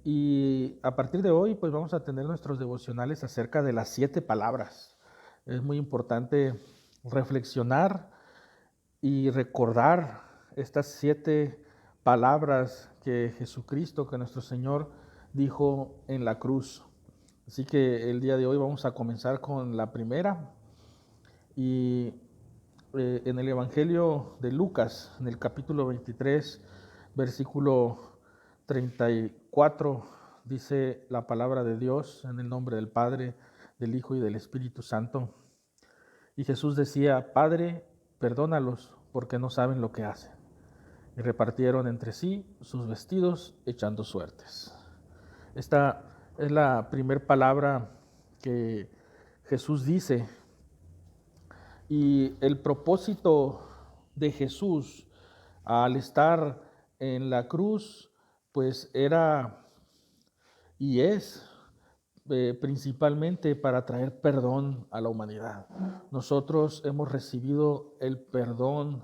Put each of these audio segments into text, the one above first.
Y a partir de hoy, pues vamos a tener nuestros devocionales acerca de las 7 palabras. Es muy importante reflexionar y recordar estas 7 palabras que Jesucristo, que nuestro Señor dijo en la cruz. Así que el día de hoy vamos a comenzar con la primera. Y en el Evangelio de Lucas, en el capítulo 23, versículo 34, dice la palabra de Dios en el nombre del Padre, del Hijo y del Espíritu Santo. Y Jesús decía: Padre, perdónalos, porque no saben lo que hacen. Y repartieron entre sí sus vestidos, echando suertes. Esta es la primera palabra que Jesús dice. Y el propósito de Jesús al estar en la cruz, pues era y es principalmente para traer perdón a la humanidad. Nosotros hemos recibido el perdón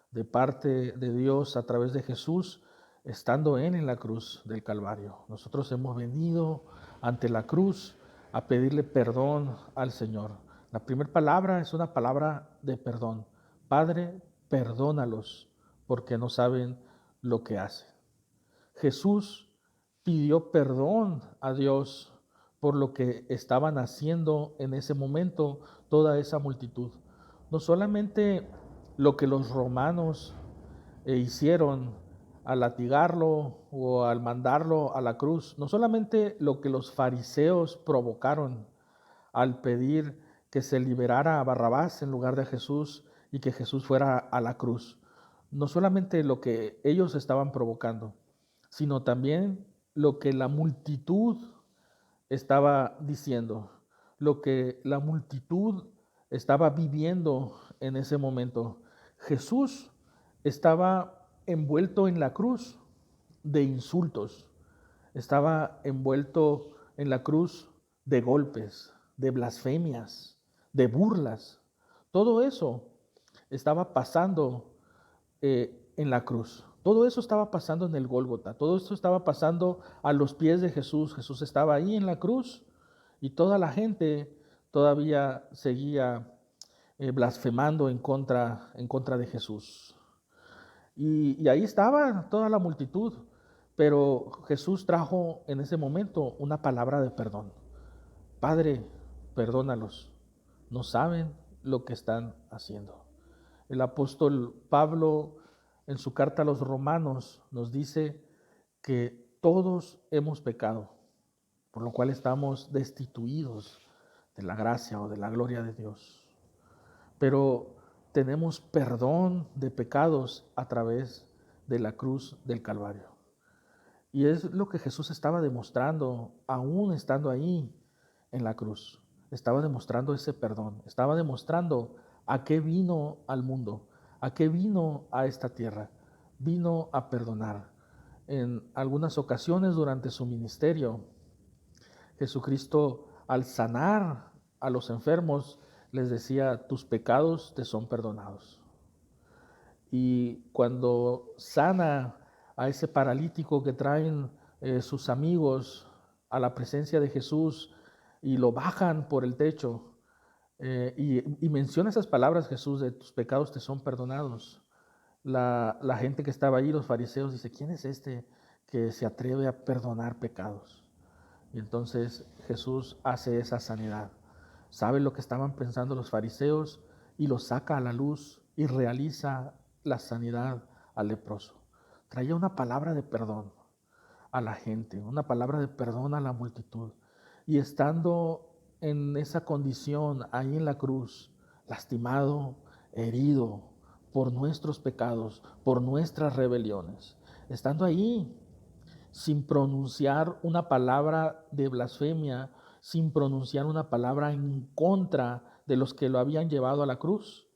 de parte de Dios a través de Jesús, estando en la cruz del Calvario. Nosotros hemos venido ante la cruz a pedirle perdón al Señor. La primera palabra es una palabra de perdón. Padre, perdónalos, porque no saben lo que hacen. Jesús pidió perdón a Dios por lo que estaban haciendo en ese momento toda esa multitud. No solamente lo que los romanos hicieron al latigarlo o al mandarlo a la cruz, no solamente lo que los fariseos provocaron al pedir que se liberara a Barrabás en lugar de Jesús y que Jesús fuera a la cruz. No solamente lo que ellos estaban provocando, sino también lo que la multitud estaba diciendo, lo que la multitud estaba viviendo en ese momento. Jesús estaba envuelto en la cruz de insultos, estaba envuelto en la cruz de golpes, de blasfemias, de burlas. Todo eso estaba pasando en la cruz. Todo eso estaba pasando en el Gólgota, todo esto estaba pasando a los pies de Jesús. Jesús estaba ahí en la cruz y toda la gente todavía seguía blasfemando en contra de Jesús. Y ahí estaba toda la multitud, pero Jesús trajo en ese momento una palabra de perdón. Padre, perdónalos, no saben lo que están haciendo. El apóstol Pablo en su carta a los romanos nos dice que todos hemos pecado, por lo cual estamos destituidos de la gracia o de la gloria de Dios. Pero tenemos perdón de pecados a través de la cruz del Calvario. Y es lo que Jesús estaba demostrando, aún estando ahí en la cruz. Estaba demostrando ese perdón, estaba demostrando a qué vino al mundo, a qué vino a esta tierra. Vino a perdonar. En algunas ocasiones durante su ministerio, Jesucristo, al sanar a los enfermos, les decía: tus pecados te son perdonados. Y cuando sana a ese paralítico que traen sus amigos a la presencia de Jesús y lo bajan por el techo, y menciona esas palabras Jesús de tus pecados te son perdonados. La gente que estaba ahí, los fariseos, dice: ¿quién es este que se atreve a perdonar pecados? Y entonces Jesús hace esa sanidad. Sabe lo que estaban pensando los fariseos y lo saca a la luz y realiza la sanidad al leproso. Traía una palabra de perdón a la gente, una palabra de perdón a la multitud. Y estando en esa condición, ahí en la cruz, lastimado, herido por nuestros pecados, por nuestras rebeliones, estando ahí sin pronunciar una palabra de blasfemia, sin pronunciar una palabra en contra de los que lo habían llevado a la cruz,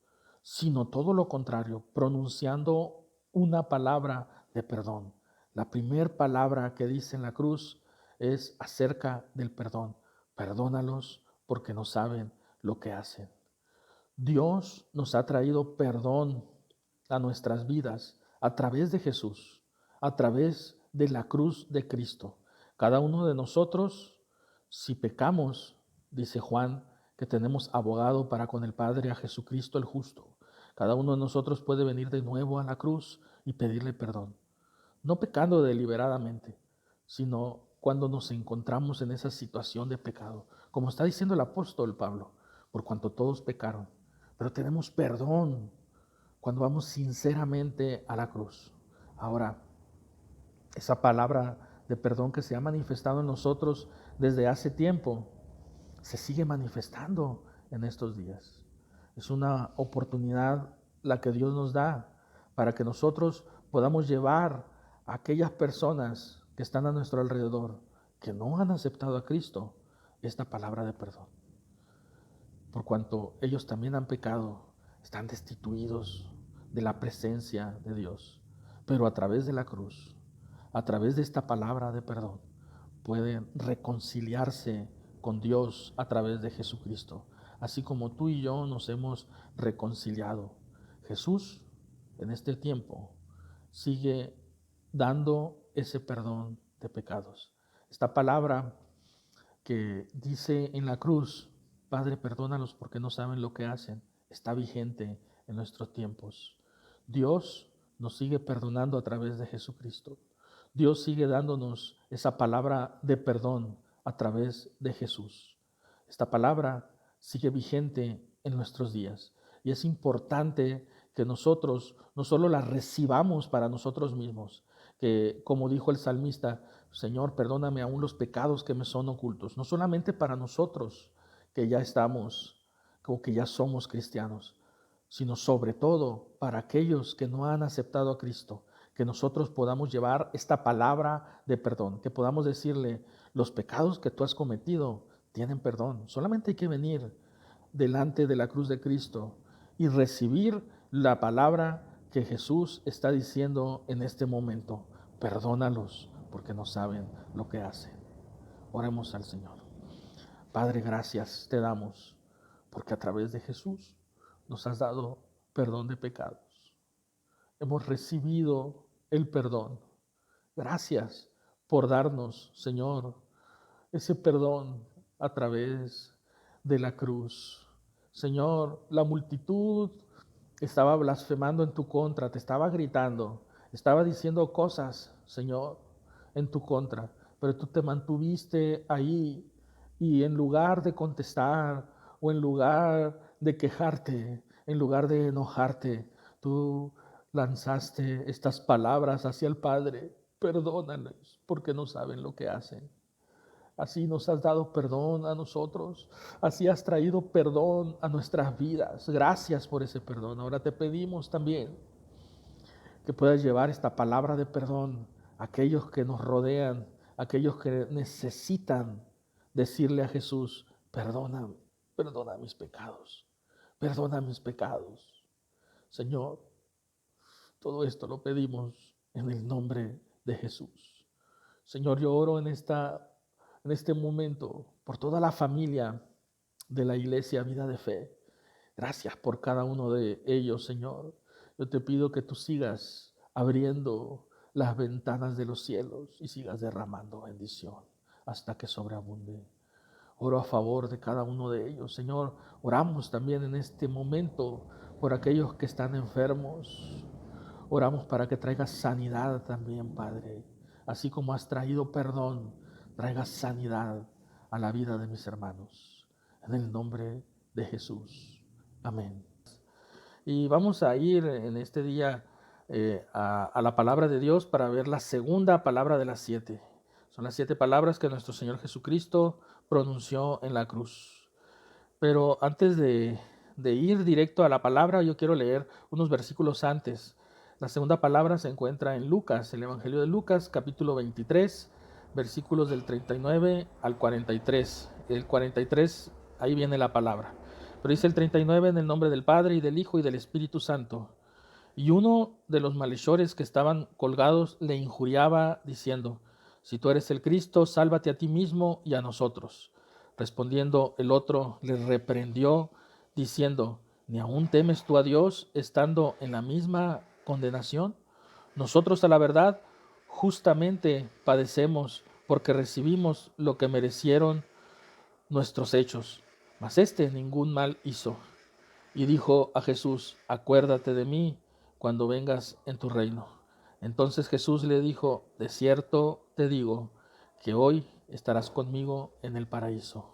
sino todo lo contrario, pronunciando una palabra de perdón. La primera palabra que dice en la cruz es acerca del perdón. Perdónalos porque no saben lo que hacen. Dios nos ha traído perdón a nuestras vidas a través de Jesús, a través de la cruz de Cristo. Cada uno de nosotros, si pecamos, dice Juan, que tenemos abogado para con el Padre, a Jesucristo el justo. Cada uno de nosotros puede venir de nuevo a la cruz y pedirle perdón. No pecando deliberadamente, sino cuando nos encontramos en esa situación de pecado. Como está diciendo el apóstol Pablo, por cuanto todos pecaron. Pero tenemos perdón cuando vamos sinceramente a la cruz. Ahora, esa palabra de perdón que se ha manifestado en nosotros desde hace tiempo, se sigue manifestando en estos días. Es una oportunidad la que Dios nos da para que nosotros podamos llevar a aquellas personas que están a nuestro alrededor, que no han aceptado a Cristo, esta palabra de perdón. Por cuanto ellos también han pecado, están destituidos de la presencia de Dios. Pero a través de la cruz, a través de esta palabra de perdón, pueden reconciliarse con Dios a través de Jesucristo, así como tú y yo nos hemos reconciliado. Jesús, en este tiempo, sigue dando ese perdón de pecados. Esta palabra que dice en la cruz, Padre, perdónalos porque no saben lo que hacen, está vigente en nuestros tiempos. Dios nos sigue perdonando a través de Jesucristo. Dios sigue dándonos esa palabra de perdón a través de Jesús. Esta palabra sigue vigente en nuestros días y es importante que nosotros no solo la recibamos para nosotros mismos, que como dijo el salmista, Señor, perdóname aún los pecados que me son ocultos, no solamente para nosotros que ya estamos o que ya somos cristianos, sino sobre todo para aquellos que no han aceptado a Cristo, que nosotros podamos llevar esta palabra de perdón, que podamos decirle, los pecados que tú has cometido tienen perdón. Solamente hay que venir delante de la cruz de Cristo y recibir la palabra que Jesús está diciendo en este momento. Perdónalos porque no saben lo que hacen. Oremos al Señor. Padre, gracias te damos porque a través de Jesús nos has dado perdón de pecados. Hemos recibido el perdón. Gracias por darnos, Señor, ese perdón a través de la cruz. Señor, la multitud estaba blasfemando en tu contra, te estaba gritando, estaba diciendo cosas, Señor, en tu contra, pero tú te mantuviste ahí y en lugar de contestar o en lugar de quejarte, en lugar de enojarte, tú lanzaste estas palabras hacia el Padre: perdónales porque no saben lo que hacen. Así nos has dado perdón a nosotros, así has traído perdón a nuestras vidas. Gracias por ese perdón. Ahora te pedimos también que puedas llevar esta palabra de perdón a aquellos que nos rodean, a aquellos que necesitan decirle a Jesús: perdona, perdona mis pecados, perdona mis pecados. Señor, todo esto lo pedimos en el nombre de Jesús. Señor, yo oro en este momento por toda la familia de la iglesia Vida de Fe. Gracias por cada uno de ellos, Señor. Yo te pido que tú sigas abriendo las ventanas de los cielos y sigas derramando bendición hasta que sobreabunde. Oro a favor de cada uno de ellos, Señor. Oramos también en este momento por aquellos que están enfermos. Oramos para que traigas sanidad también, Padre. Así como has traído perdón, traigas sanidad a la vida de mis hermanos. En el nombre de Jesús. Amén. Y vamos a ir en este día a la palabra de Dios para ver la segunda palabra de las 7. Son las 7 palabras que nuestro Señor Jesucristo pronunció en la cruz. Pero antes de ir directo a la palabra, yo quiero leer unos versículos antes. La segunda palabra se encuentra en Lucas, el Evangelio de Lucas, capítulo 23, versículos del 39 al 43. El 43, ahí viene la palabra. Pero dice el 39: en el nombre del Padre, y del Hijo, y del Espíritu Santo. Y uno de los malhechores que estaban colgados le injuriaba, diciendo: si tú eres el Cristo, sálvate a ti mismo y a nosotros. Respondiendo el otro, le reprendió, diciendo: ¿ni aún temes tú a Dios, estando en la misma condenación? Nosotros, a la verdad, justamente padecemos porque recibimos lo que merecieron nuestros hechos, mas éste ningún mal hizo. Y dijo a Jesús: acuérdate de mí cuando vengas en tu reino. Entonces Jesús le dijo: de cierto te digo que hoy estarás conmigo en el paraíso.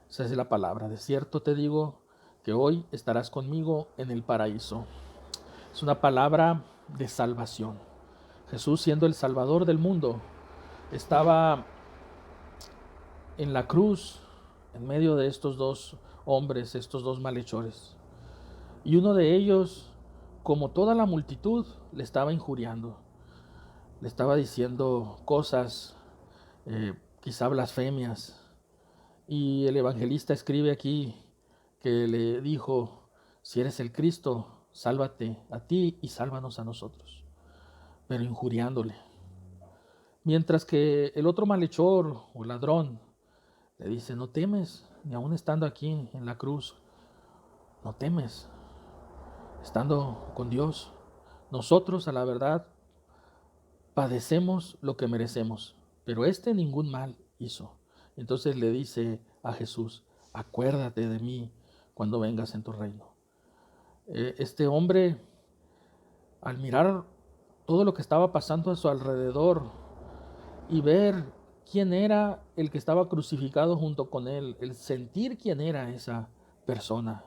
Esa es la palabra. De cierto te digo que hoy estarás conmigo en el paraíso. Es una palabra de salvación. Jesús, siendo el Salvador del mundo, estaba en la cruz en medio de estos dos hombres, estos dos malhechores. Y uno de ellos, como toda la multitud, le estaba injuriando. Le estaba diciendo cosas, quizá blasfemias. Y el evangelista escribe aquí que le dijo: si eres el Cristo, sálvate a ti y sálvanos a nosotros. Pero injuriándole. Mientras que el otro malhechor o ladrón le dice: no temes, ni aun estando aquí en la cruz, no temes, estando con Dios. Nosotros, a la verdad, padecemos lo que merecemos, pero este ningún mal hizo. Entonces le dice a Jesús: acuérdate de mí cuando vengas en tu reino. Este hombre, al mirar todo lo que estaba pasando a su alrededor y ver quién era el que estaba crucificado junto con él, el sentir quién era esa persona,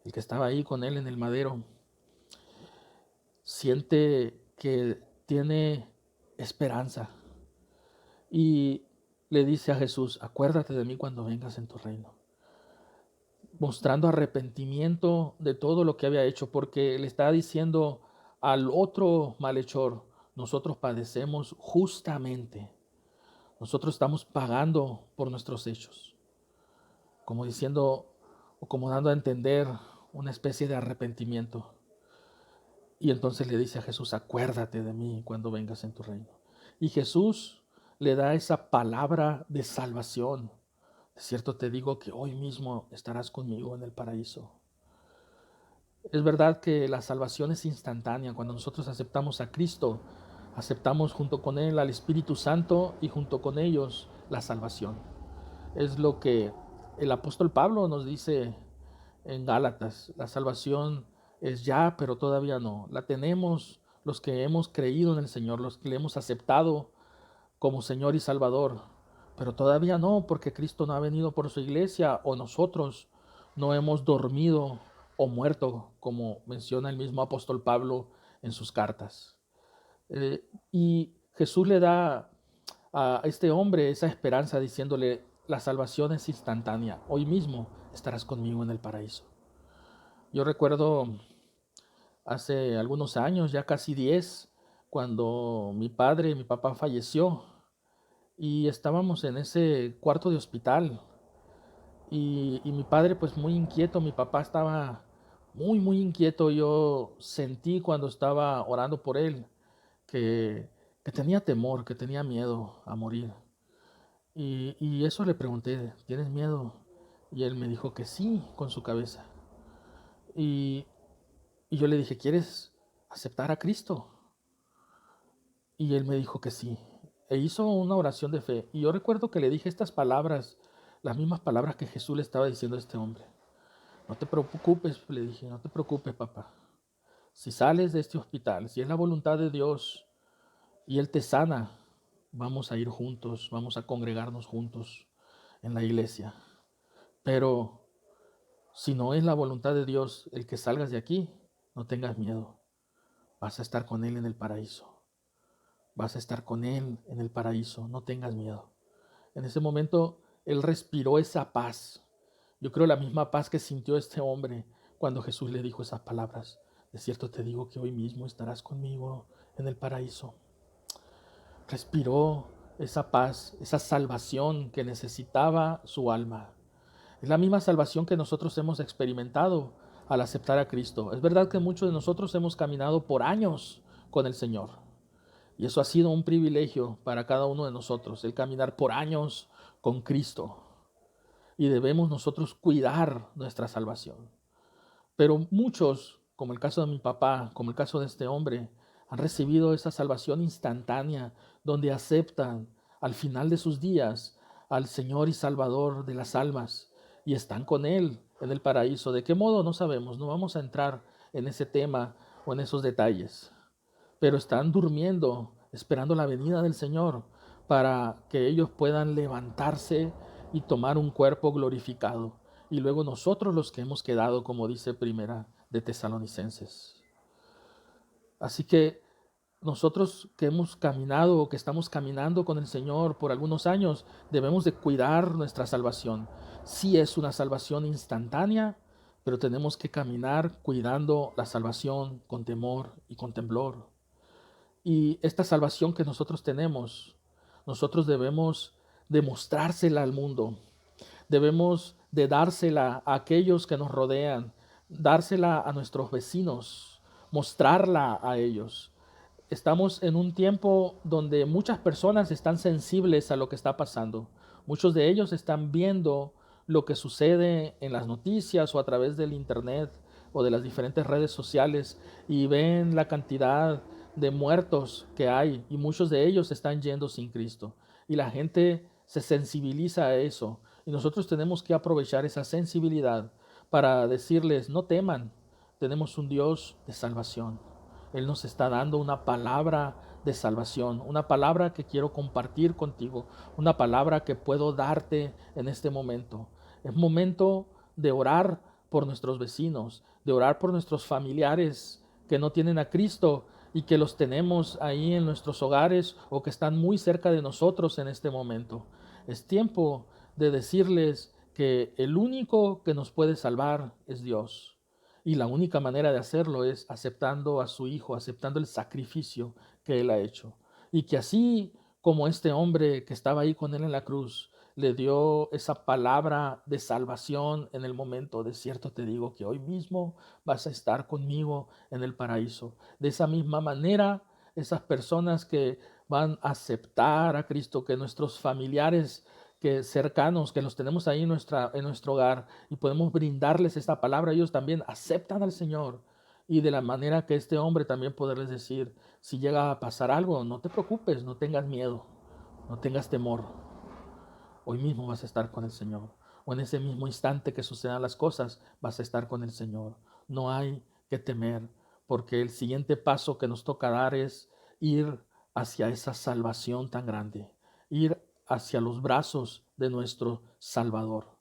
el que estaba ahí con él en el madero, siente que tiene esperanza y le dice a Jesús: acuérdate de mí cuando vengas en tu reino, mostrando arrepentimiento de todo lo que había hecho, porque le está diciendo al otro malhechor: nosotros padecemos justamente, nosotros estamos pagando por nuestros hechos, como diciendo o como dando a entender una especie de arrepentimiento. Y entonces le dice a Jesús: acuérdate de mí cuando vengas en tu reino. Y Jesús le da esa palabra de salvación. De cierto te digo que hoy mismo estarás conmigo en el paraíso. Es verdad que la salvación es instantánea. Cuando nosotros aceptamos a Cristo, aceptamos junto con Él al Espíritu Santo y junto con ellos la salvación. Es lo que el apóstol Pablo nos dice en Gálatas: la salvación es ya, pero todavía no. La tenemos los que hemos creído en el Señor, los que le hemos aceptado como Señor y Salvador, pero todavía no, porque Cristo no ha venido por su iglesia, o nosotros no hemos dormido o muerto, como menciona el mismo apóstol Pablo en sus cartas. Y Jesús le da a este hombre esa esperanza diciéndole: la salvación es instantánea, hoy mismo estarás conmigo en el paraíso. Yo recuerdo hace algunos años, ya casi 10, cuando mi papá falleció, y estábamos en ese cuarto de hospital, y mi padre pues muy inquieto, mi papá estaba muy inquieto. Yo sentí cuando estaba orando por él que, que tenía temor, que tenía miedo a morir. Y eso le pregunté: ¿tienes miedo? Y él me dijo que sí, con su cabeza. Y, y yo le dije: ¿quieres aceptar a Cristo? Y él me dijo que sí. E hizo una oración de fe. Y yo recuerdo que le dije estas palabras, las mismas palabras que Jesús le estaba diciendo a este hombre. No te preocupes, le dije, no te preocupes, papá. Si sales de este hospital, si es la voluntad de Dios y Él te sana, vamos a ir juntos, vamos a congregarnos juntos en la iglesia. Pero si no es la voluntad de Dios el que salgas de aquí, no tengas miedo. Vas a estar con Él en el paraíso. Vas a estar con Él en el paraíso, no tengas miedo. En ese momento Él respiró esa paz. Yo creo la misma paz que sintió este hombre cuando Jesús le dijo esas palabras. De cierto te digo que hoy mismo estarás conmigo en el paraíso. Respiró esa paz, esa salvación que necesitaba su alma. Es la misma salvación que nosotros hemos experimentado al aceptar a Cristo. Es verdad que muchos de nosotros hemos caminado por años con el Señor. Y eso ha sido un privilegio para cada uno de nosotros, el caminar por años con Cristo. Y debemos nosotros cuidar nuestra salvación. Pero muchos, como el caso de mi papá, como el caso de este hombre, Han recibido esa salvación instantánea donde aceptan al final de sus días al Señor y Salvador de las almas y están con Él en el paraíso. ¿De qué modo? No sabemos, no vamos a entrar en ese tema o en esos detalles, pero están durmiendo, esperando la venida del Señor para que ellos puedan levantarse y tomar un cuerpo glorificado. Y luego nosotros los que hemos quedado, como dice Primera de Tesalonicenses. Así que nosotros que hemos caminado o que estamos caminando con el Señor por algunos años, debemos de cuidar nuestra salvación. Sí es una salvación instantánea, pero tenemos que caminar cuidando la salvación con temor y con temblor. Y esta salvación que nosotros tenemos, nosotros debemos demostrársela al mundo. Debemos de dársela a aquellos que nos rodean, dársela a nuestros vecinos, mostrarla a ellos. Estamos en un tiempo donde muchas personas están sensibles a lo que está pasando. Muchos de ellos están viendo lo que sucede en las noticias o a través del internet o de las diferentes redes sociales y ven la cantidad de muertos que hay y muchos de ellos están yendo sin Cristo. Y la gente se sensibiliza a eso y nosotros tenemos que aprovechar esa sensibilidad para decirles, no teman, tenemos un Dios de salvación. Él nos está dando una palabra de salvación, una palabra que quiero compartir contigo, una palabra que puedo darte en este momento. Es momento de orar por nuestros vecinos, de orar por nuestros familiares que no tienen a Cristo y que los tenemos ahí en nuestros hogares o que están muy cerca de nosotros en este momento. Es tiempo de decirles que el único que nos puede salvar es Dios. Y la única manera de hacerlo es aceptando a su Hijo, aceptando el sacrificio que Él ha hecho. Y que así como este hombre que estaba ahí con Él en la cruz, le dio esa palabra de salvación en el momento, de cierto te digo que hoy mismo vas a estar conmigo en el paraíso. De esa misma manera, esas personas que van a aceptar a Cristo, que nuestros familiares que cercanos, que los tenemos ahí en nuestro hogar y podemos brindarles esta palabra, ellos también aceptan al Señor. Y de la manera que este hombre también poderles decir, si llega a pasar algo, no te preocupes, no tengas miedo, no tengas temor. Hoy mismo vas a estar con el Señor. O en ese mismo instante que sucedan las cosas, vas a estar con el Señor. No hay que temer, porque el siguiente paso que nos toca dar es ir hacia esa salvación tan grande, ir hacia los brazos de nuestro Salvador.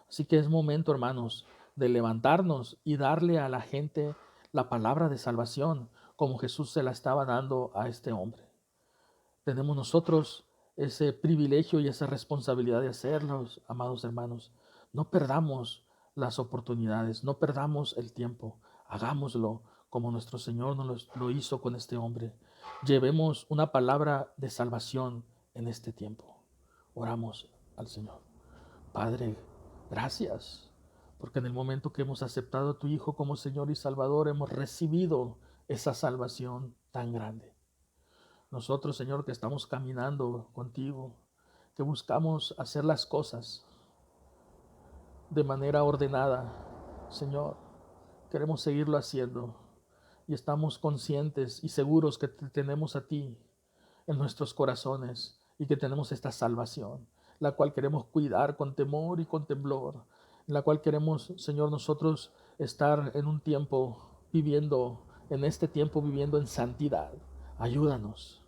Así que es momento, hermanos, de levantarnos y darle a la gente la palabra de salvación, como Jesús se la estaba dando a este hombre. Tenemos nosotros ese privilegio y esa responsabilidad de hacerlos, amados hermanos. No perdamos las oportunidades, no perdamos el tiempo. Hagámoslo como nuestro Señor nos lo hizo con este hombre. Llevemos una palabra de salvación en este tiempo. Oramos al Señor. Padre, gracias, porque en el momento que hemos aceptado a tu Hijo como Señor y Salvador, hemos recibido esa salvación tan grande. Nosotros, Señor, que estamos caminando contigo, que buscamos hacer las cosas de manera ordenada, Señor, queremos seguirlo haciendo y estamos conscientes y seguros que te tenemos a ti en nuestros corazones y que tenemos esta salvación, la cual queremos cuidar con temor y con temblor, en la cual queremos, Señor, nosotros estar en un tiempo viviendo, en este tiempo viviendo en santidad. Ayúdanos,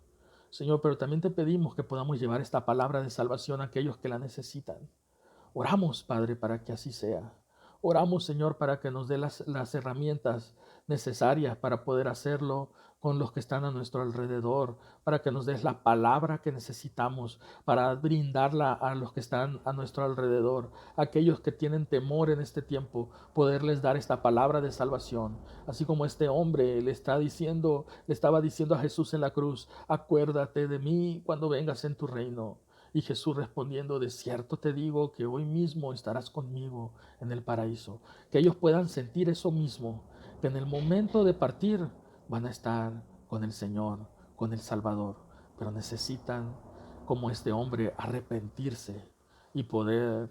Señor, pero también te pedimos que podamos llevar esta palabra de salvación a aquellos que la necesitan. Oramos, Padre, para que así sea. Oramos, Señor, para que nos dé las herramientas necesarias para poder hacerlo con los que están a nuestro alrededor, para que nos des la palabra que necesitamos para brindarla a los que están a nuestro alrededor, aquellos que tienen temor en este tiempo, poderles dar esta palabra de salvación, así como este hombre le estaba diciendo a Jesús en la cruz, acuérdate de mí cuando vengas en tu reino. Y Jesús respondiendo, de cierto te digo que hoy mismo estarás conmigo en el paraíso. Que ellos puedan sentir eso mismo, que en el momento de partir van a estar con el Señor, con el Salvador, pero necesitan, como este hombre, arrepentirse y poder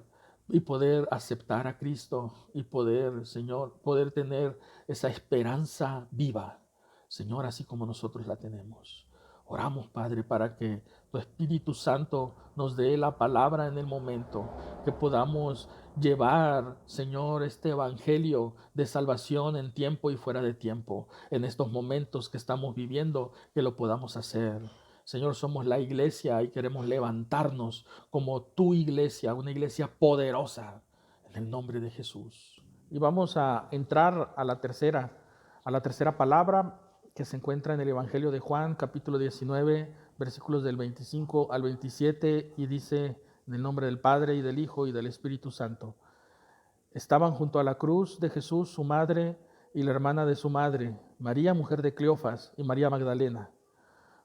aceptar a Cristo y poder, Señor, poder tener esa esperanza viva Señor, así como nosotros la tenemos. Oramos, Padre, para que tu Espíritu Santo nos dé la palabra en el momento, que podamos llevar, Señor, este evangelio de salvación en tiempo y fuera de tiempo, en estos momentos que estamos viviendo, que lo podamos hacer. Señor, somos la iglesia y queremos levantarnos como tu iglesia, una iglesia poderosa, en el nombre de Jesús. Y vamos a entrar a la tercera palabra, que se encuentra en el Evangelio de Juan, capítulo 19, versículos del 25 al 27, y dice, en el nombre del Padre, y del Hijo, y del Espíritu Santo. Estaban junto a la cruz de Jesús su madre y la hermana de su madre, María, mujer de Cleofas, y María Magdalena.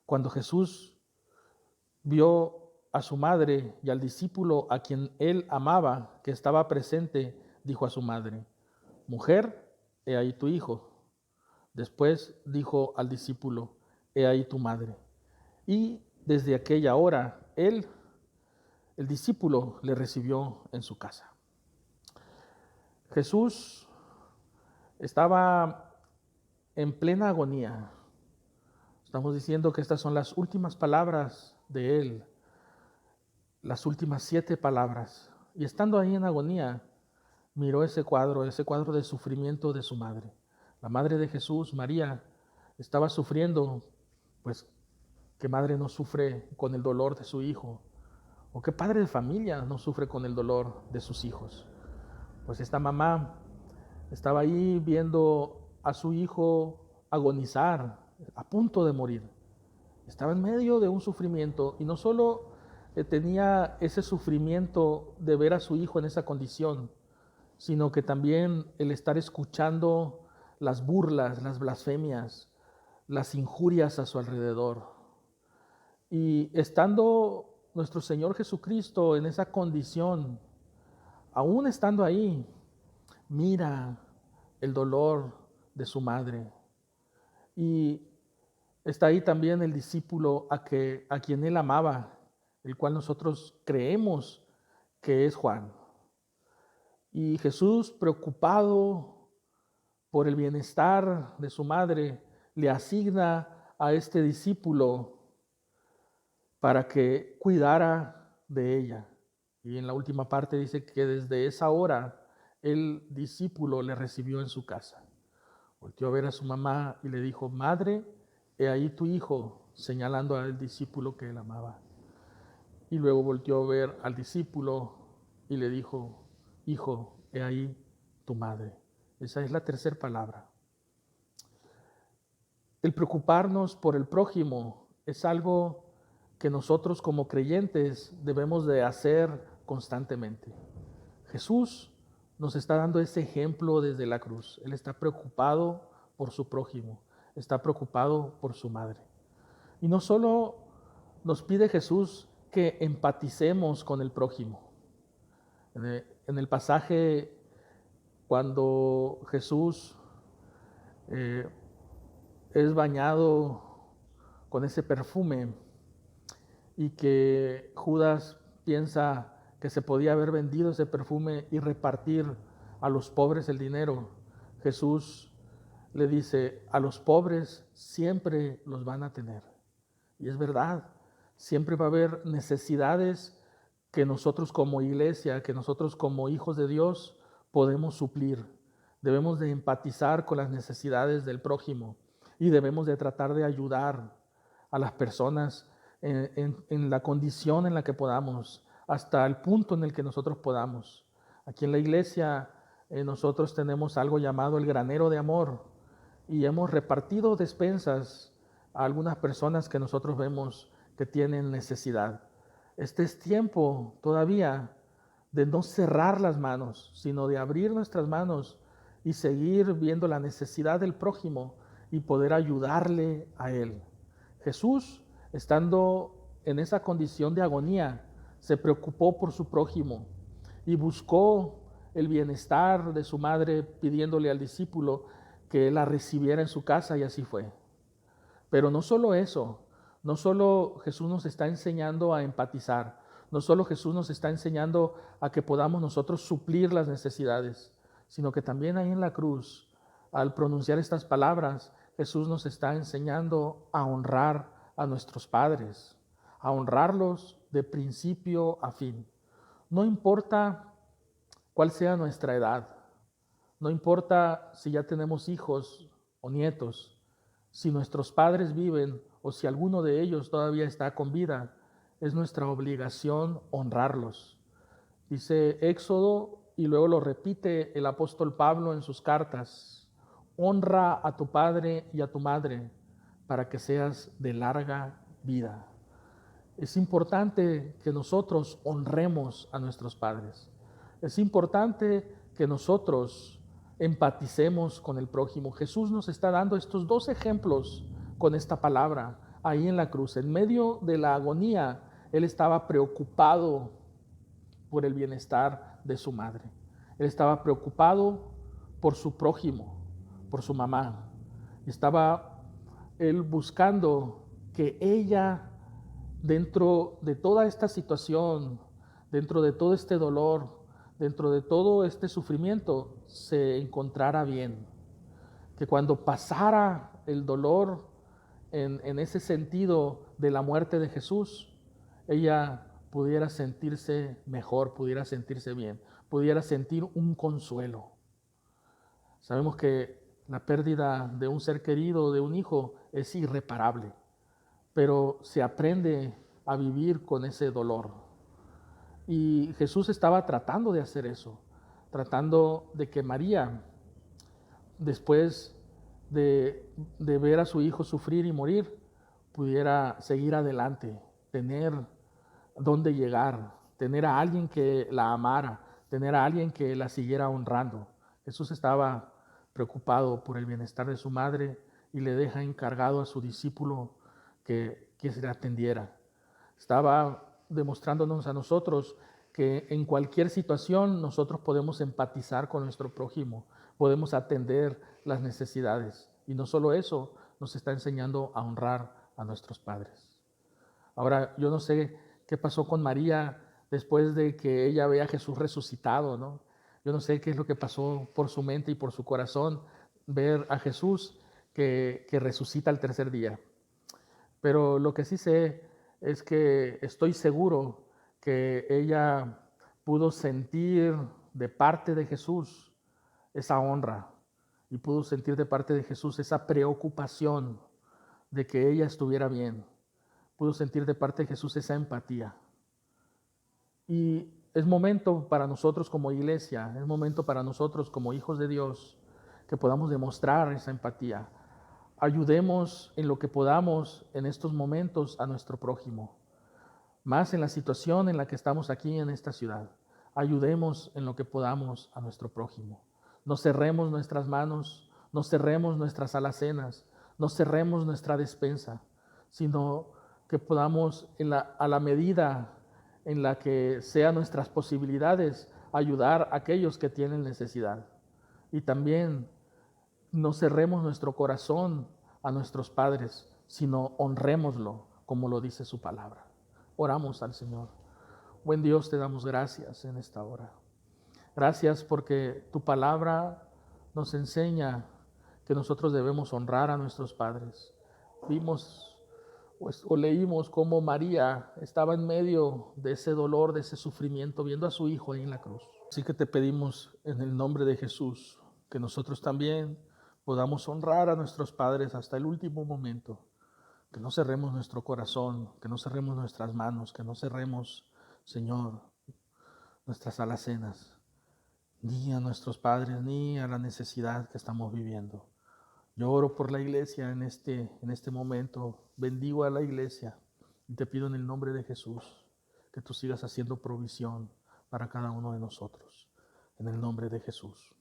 Cuando Jesús vio a su madre y al discípulo a quien él amaba, que estaba presente, dijo a su madre, mujer, he ahí tu hijo. Después dijo al discípulo, he ahí tu madre. Y desde aquella hora, el discípulo, le recibió en su casa. Jesús estaba en plena agonía. Estamos diciendo que estas son las últimas palabras de él, las últimas 7 palabras. Y estando ahí en agonía, miró ese cuadro de sufrimiento de su madre. La madre de Jesús, María, estaba sufriendo, pues, ¿qué madre no sufre con el dolor de su hijo? ¿O qué padre de familia no sufre con el dolor de sus hijos? Pues esta mamá estaba ahí viendo a su hijo agonizar, a punto de morir. Estaba en medio de un sufrimiento y no solo tenía ese sufrimiento de ver a su hijo en esa condición, sino que también el estar escuchando las burlas, las blasfemias, las injurias a su alrededor. Y estando nuestro Señor Jesucristo en esa condición, aún estando ahí, mira el dolor de su madre. Y está ahí también el discípulo a quien él amaba, el cual nosotros creemos que es Juan. Y Jesús, preocupado por el bienestar de su madre, le asigna a este discípulo para que cuidara de ella. Y en la última parte dice que desde esa hora el discípulo le recibió en su casa. Volteó a ver a su mamá y le dijo, madre, he ahí tu hijo, señalando al discípulo que él amaba. Y luego volteó a ver al discípulo y le dijo, hijo, he ahí tu madre. Esa es la tercera palabra. El preocuparnos por el prójimo es algo que nosotros como creyentes debemos de hacer constantemente. Jesús nos está dando ese ejemplo desde la cruz. Él está preocupado por su prójimo, está preocupado por su madre. Y no solo nos pide Jesús que empaticemos con el prójimo. En el pasaje, cuando Jesús es bañado con ese perfume y que Judas piensa que se podía haber vendido ese perfume y repartir a los pobres el dinero, Jesús le dice, a los pobres siempre los van a tener. Y es verdad, siempre va a haber necesidades que nosotros como iglesia, que nosotros como hijos de Dios podemos suplir. Debemos de empatizar con las necesidades del prójimo y debemos de tratar de ayudar a las personas en la condición en la que podamos, hasta el punto en el que nosotros podamos. Aquí en la iglesia nosotros tenemos algo llamado el granero de amor y hemos repartido despensas a algunas personas que nosotros vemos que tienen necesidad. Este es tiempo todavía de no cerrar las manos, sino de abrir nuestras manos y seguir viendo la necesidad del prójimo y poder ayudarle a él. Jesús, estando en esa condición de agonía, se preocupó por su prójimo y buscó el bienestar de su madre, pidiéndole al discípulo que la recibiera en su casa, y así fue. Pero no solo eso, no solo Jesús nos está enseñando a empatizar, no solo Jesús nos está enseñando a que podamos nosotros suplir las necesidades, sino que también ahí en la cruz, al pronunciar estas palabras, Jesús nos está enseñando a honrar a nuestros padres, a honrarlos de principio a fin. No importa cuál sea nuestra edad, no importa si ya tenemos hijos o nietos, si nuestros padres viven o si alguno de ellos todavía está con vida, es nuestra obligación honrarlos. Dice Éxodo, y luego lo repite el apóstol Pablo en sus cartas: honra a tu padre y a tu madre para que seas de larga vida. Es importante que nosotros honremos a nuestros padres. Es importante que nosotros empaticemos con el prójimo. Jesús nos está dando estos dos ejemplos con esta palabra ahí en la cruz. En medio de la agonía, Él estaba preocupado por el bienestar de su madre. Él estaba preocupado por su prójimo, por su mamá. Estaba Él buscando que ella, dentro de toda esta situación, dentro de todo este dolor, dentro de todo este sufrimiento, se encontrara bien. Que cuando pasara el dolor en ese sentido de la muerte de Jesús, ella pudiera sentirse mejor, pudiera sentirse bien, pudiera sentir un consuelo. Sabemos que la pérdida de un ser querido, de un hijo, es irreparable, pero se aprende a vivir con ese dolor. Y Jesús estaba tratando de hacer eso, tratando de que María, después de ver a su hijo sufrir y morir, pudiera seguir adelante, tener dónde llegar, tener a alguien que la amara, tener a alguien que la siguiera honrando. Jesús estaba preocupado por el bienestar de su madre y le deja encargado a su discípulo que se le atendiera. Estaba demostrándonos a nosotros que en cualquier situación nosotros podemos empatizar con nuestro prójimo, podemos atender las necesidades. Y no solo eso, nos está enseñando a honrar a nuestros padres. Ahora, yo no sé qué pasó con María después de que ella ve a Jesús resucitado, ¿no? Yo no sé qué es lo que pasó por su mente y por su corazón ver a Jesús que resucita al tercer día. Pero lo que sí sé es que estoy seguro que ella pudo sentir de parte de Jesús esa honra y pudo sentir de parte de Jesús esa preocupación de que ella estuviera bien. Pudo sentir de parte de Jesús esa empatía. Y es momento para nosotros como iglesia, es momento para nosotros como hijos de Dios que podamos demostrar esa empatía. Ayudemos en lo que podamos en estos momentos a nuestro prójimo, más en la situación en la que estamos aquí en esta ciudad. Ayudemos en lo que podamos a nuestro prójimo. No cerremos nuestras manos, no cerremos nuestras alacenas, no cerremos nuestra despensa, sino que podamos a la medida en la que sean nuestras posibilidades ayudar a aquellos que tienen necesidad. Y también no cerremos nuestro corazón a nuestros padres, sino honrémoslo como lo dice su palabra. Oramos al Señor. Buen Dios, te damos gracias en esta hora. Gracias porque tu palabra nos enseña que nosotros debemos honrar a nuestros padres. Vimos o leímos cómo María estaba en medio de ese dolor, de ese sufrimiento, viendo a su hijo ahí en la cruz. Así que te pedimos en el nombre de Jesús que nosotros también podamos honrar a nuestros padres hasta el último momento. Que no cerremos nuestro corazón, que no cerremos nuestras manos, que no cerremos, Señor, nuestras alacenas, ni a nuestros padres, ni a la necesidad que estamos viviendo. Yo oro por la iglesia en este momento, bendigo a la iglesia y te pido en el nombre de Jesús que tú sigas haciendo provisión para cada uno de nosotros. En el nombre de Jesús.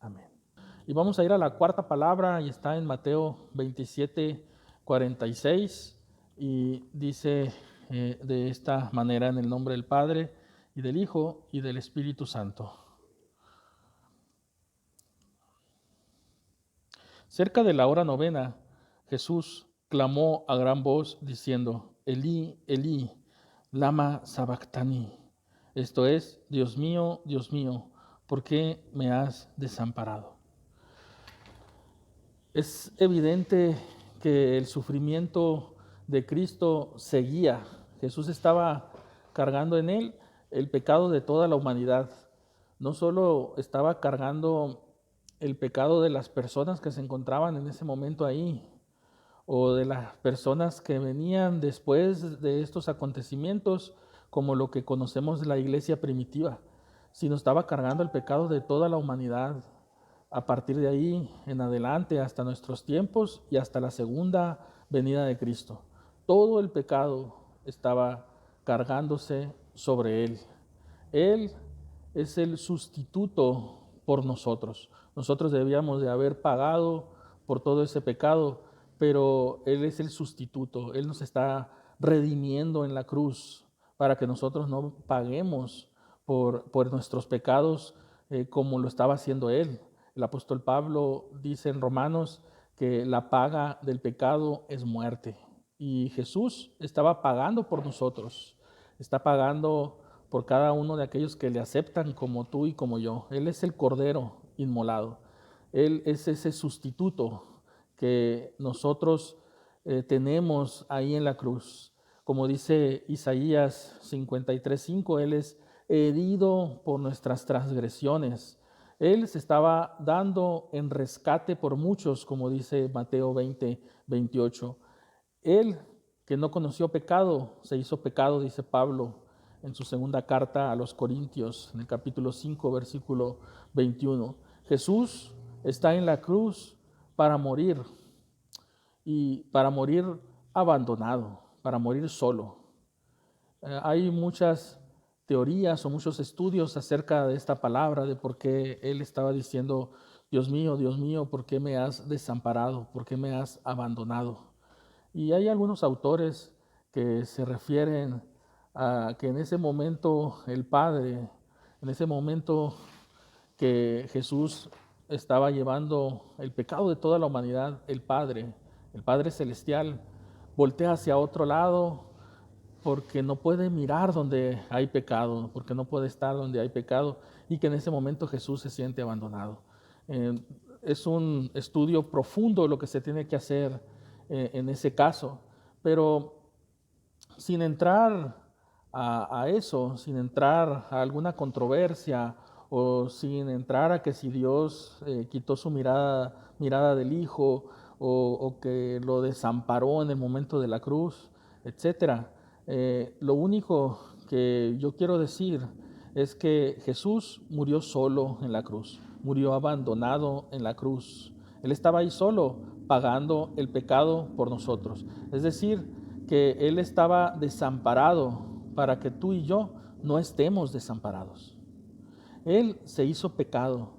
Amén. Y vamos a ir a la cuarta palabra y está en Mateo 27:46 y dice de esta manera: en el nombre del Padre y del Hijo y del Espíritu Santo. Cerca de la hora novena, Jesús clamó a gran voz diciendo: Elí, Elí, lama sabactani. Esto es: Dios mío, ¿por qué me has desamparado? Es evidente que el sufrimiento de Cristo seguía. Jesús estaba cargando en él el pecado de toda la humanidad. No solo estaba cargando el pecado de las personas que se encontraban en ese momento ahí, o de las personas que venían después de estos acontecimientos, como lo que conocemos de la iglesia primitiva, sino estaba cargando el pecado de toda la humanidad, a partir de ahí en adelante hasta nuestros tiempos y hasta la segunda venida de Cristo. Todo el pecado estaba cargándose sobre Él. Él es el sustituto por nosotros. Nosotros debíamos de haber pagado por todo ese pecado, pero Él es el sustituto. Él nos está redimiendo en la cruz para que nosotros no paguemos por nuestros pecados como lo estaba haciendo Él. El apóstol Pablo dice en Romanos que la paga del pecado es muerte. Y Jesús estaba pagando por nosotros. Está pagando por cada uno de aquellos que le aceptan como tú y como yo. Él es el Cordero inmolado. Él es ese sustituto que nosotros tenemos ahí en la cruz. Como dice Isaías 53:5, Él es herido por nuestras transgresiones. Él se estaba dando en rescate por muchos, como dice Mateo 20:28. Él, que no conoció pecado, se hizo pecado, dice Pablo en su segunda carta a los Corintios, en el capítulo 5, versículo 21. Jesús está en la cruz para morir, y para morir abandonado, para morir solo. Hay muchas teorías o muchos estudios acerca de esta palabra, de por qué Él estaba diciendo, Dios mío, ¿por qué me has desamparado? ¿Por qué me has abandonado? Y hay algunos autores que se refieren a que en ese momento el Padre, en ese momento que Jesús estaba llevando el pecado de toda la humanidad, el Padre Celestial, voltea hacia otro lado porque no puede mirar donde hay pecado, porque no puede estar donde hay pecado, y que en ese momento Jesús se siente abandonado. Es un estudio profundo lo que se tiene que hacer en ese caso, pero sin entrar a eso, sin entrar a alguna controversia o sin entrar a que si Dios quitó su mirada del Hijo o que lo desamparó en el momento de la cruz, etcétera. Lo único que yo quiero decir es que Jesús murió solo en la cruz, murió abandonado en la cruz. Él estaba ahí solo, pagando el pecado por nosotros. Es decir, que Él estaba desamparado para que tú y yo no estemos desamparados. Él se hizo pecado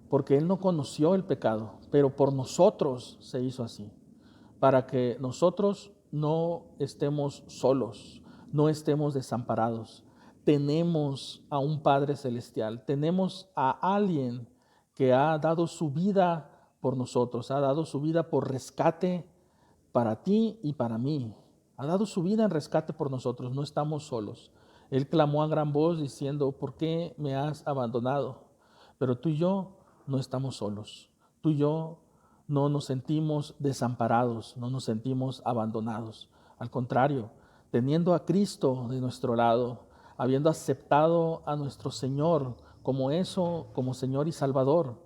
porque Él no conoció el pecado, pero por nosotros se hizo así, para que nosotros no estemos solos, no estemos desamparados. Tenemos a un Padre Celestial, tenemos a alguien que ha dado su vida por nosotros, ha dado su vida por rescate para ti y para mí. Ha dado su vida en rescate por nosotros, no estamos solos. Él clamó a gran voz diciendo, ¿por qué me has abandonado? Pero tú y yo no estamos solos. Tú y yo no nos sentimos desamparados, no nos sentimos abandonados. Al contrario, teniendo a Cristo de nuestro lado, habiendo aceptado a nuestro Señor como Señor y Salvador,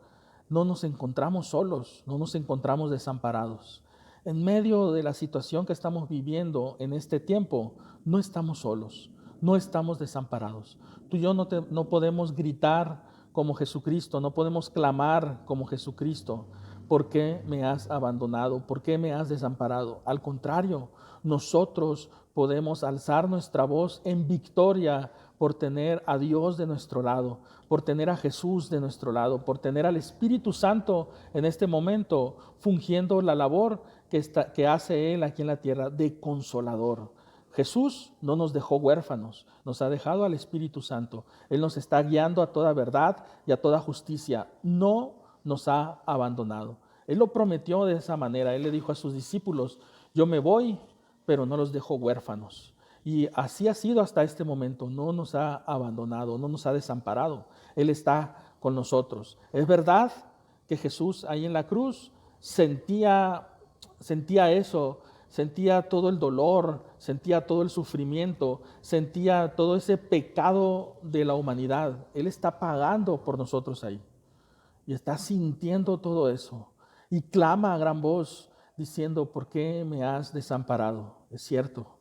no nos encontramos solos, no nos encontramos desamparados. En medio de la situación que estamos viviendo en este tiempo, no estamos solos, no estamos desamparados. Tú y yo no podemos gritar como Jesucristo, no podemos clamar como Jesucristo. ¿Por qué me has abandonado? ¿Por qué me has desamparado? Al contrario, nosotros podemos alzar nuestra voz en victoria por tener a Dios de nuestro lado, por tener a Jesús de nuestro lado, por tener al Espíritu Santo en este momento fungiendo la labor que hace Él aquí en la tierra de consolador. Jesús no nos dejó huérfanos, nos ha dejado al Espíritu Santo. Él nos está guiando a toda verdad y a toda justicia. No nos ha abandonado. Él lo prometió de esa manera. Él le dijo a sus discípulos, yo me voy, pero no los dejo huérfanos. Y así ha sido hasta este momento. No nos ha abandonado, no nos ha desamparado. Él está con nosotros. Es verdad que Jesús ahí en la cruz sentía, sentía eso, sentía todo el dolor, sentía todo el sufrimiento, sentía todo ese pecado de la humanidad. Él está pagando por nosotros ahí y está sintiendo todo eso y clama a gran voz diciendo, ¿por qué me has desamparado? Es cierto.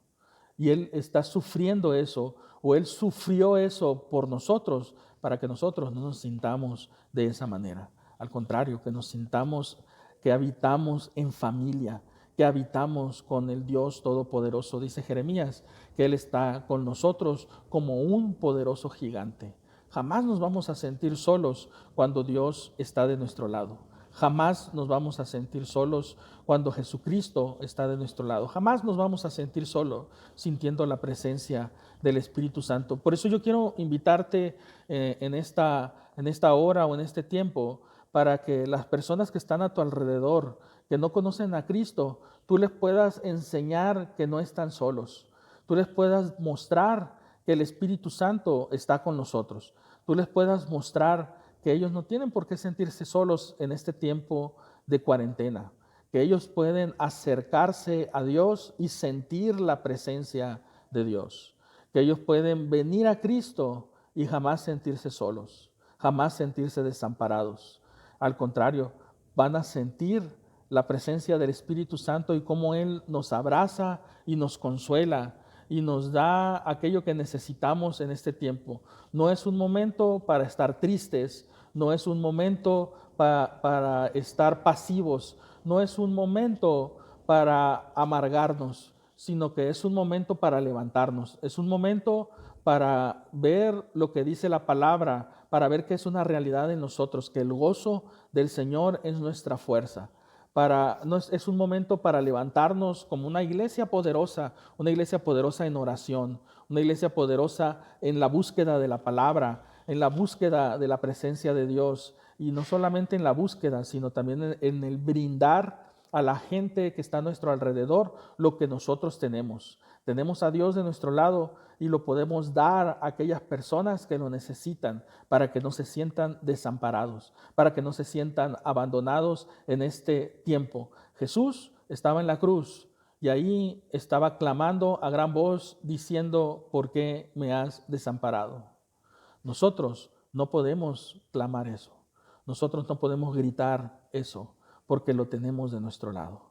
Y Él está sufriendo eso, o Él sufrió eso por nosotros, para que nosotros no nos sintamos de esa manera. Al contrario, que nos sintamos que habitamos en familia, que habitamos con el Dios Todopoderoso. Dice Jeremías que Él está con nosotros como un poderoso gigante. Jamás nos vamos a sentir solos cuando Dios está de nuestro lado. Jamás nos vamos a sentir solos cuando Jesucristo está de nuestro lado. Jamás nos vamos a sentir solos sintiendo la presencia del Espíritu Santo. Por eso yo quiero invitarte en esta hora o en este tiempo para que las personas que están a tu alrededor, que no conocen a Cristo, tú les puedas enseñar que no están solos. Tú les puedas mostrar que el Espíritu Santo está con nosotros. Tú les puedas mostrar que ellos no tienen por qué sentirse solos en este tiempo de cuarentena, que ellos pueden acercarse a Dios y sentir la presencia de Dios, que ellos pueden venir a Cristo y jamás sentirse solos, jamás sentirse desamparados. Al contrario, van a sentir la presencia del Espíritu Santo y cómo Él nos abraza y nos consuela y nos da aquello que necesitamos en este tiempo. No es un momento para estar tristes, no es un momento para estar pasivos, no es un momento para amargarnos, sino que es un momento para levantarnos, es un momento para ver lo que dice la palabra, para ver que es una realidad en nosotros, que el gozo del Señor es nuestra fuerza. Es un momento para levantarnos como una iglesia poderosa en oración, una iglesia poderosa en la búsqueda de la palabra, en la búsqueda de la presencia de Dios, y no solamente en la búsqueda, sino también en el brindar a la gente que está a nuestro alrededor lo que nosotros tenemos. Tenemos a Dios de nuestro lado y lo podemos dar a aquellas personas que lo necesitan para que no se sientan desamparados, para que no se sientan abandonados en este tiempo. Jesús estaba en la cruz y ahí estaba clamando a gran voz diciendo, ¿por qué me has desamparado? Nosotros no podemos clamar eso. Nosotros no podemos gritar eso porque lo tenemos de nuestro lado.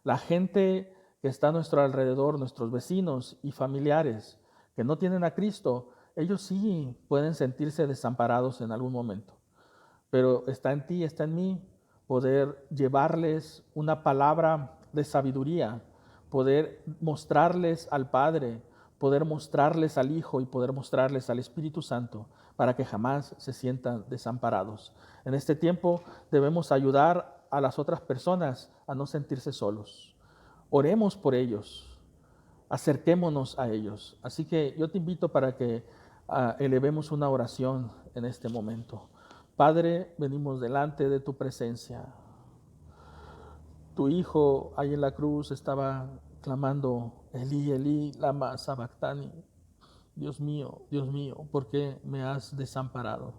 La gente que está a nuestro alrededor, nuestros vecinos y familiares que no tienen a Cristo, ellos sí pueden sentirse desamparados en algún momento. Pero está en ti, está en mí poder llevarles una palabra de sabiduría, poder mostrarles al Padre, poder mostrarles al Hijo y poder mostrarles al Espíritu Santo para que jamás se sientan desamparados. En este tiempo debemos ayudar a las otras personas a no sentirse solos. Oremos por ellos, acerquémonos a ellos. Así que yo te invito para que elevemos una oración en este momento. Padre, venimos delante de tu presencia. Tu Hijo ahí en la cruz estaba clamando, Elí, Elí, lama sabactani. Dios mío, ¿por qué me has desamparado?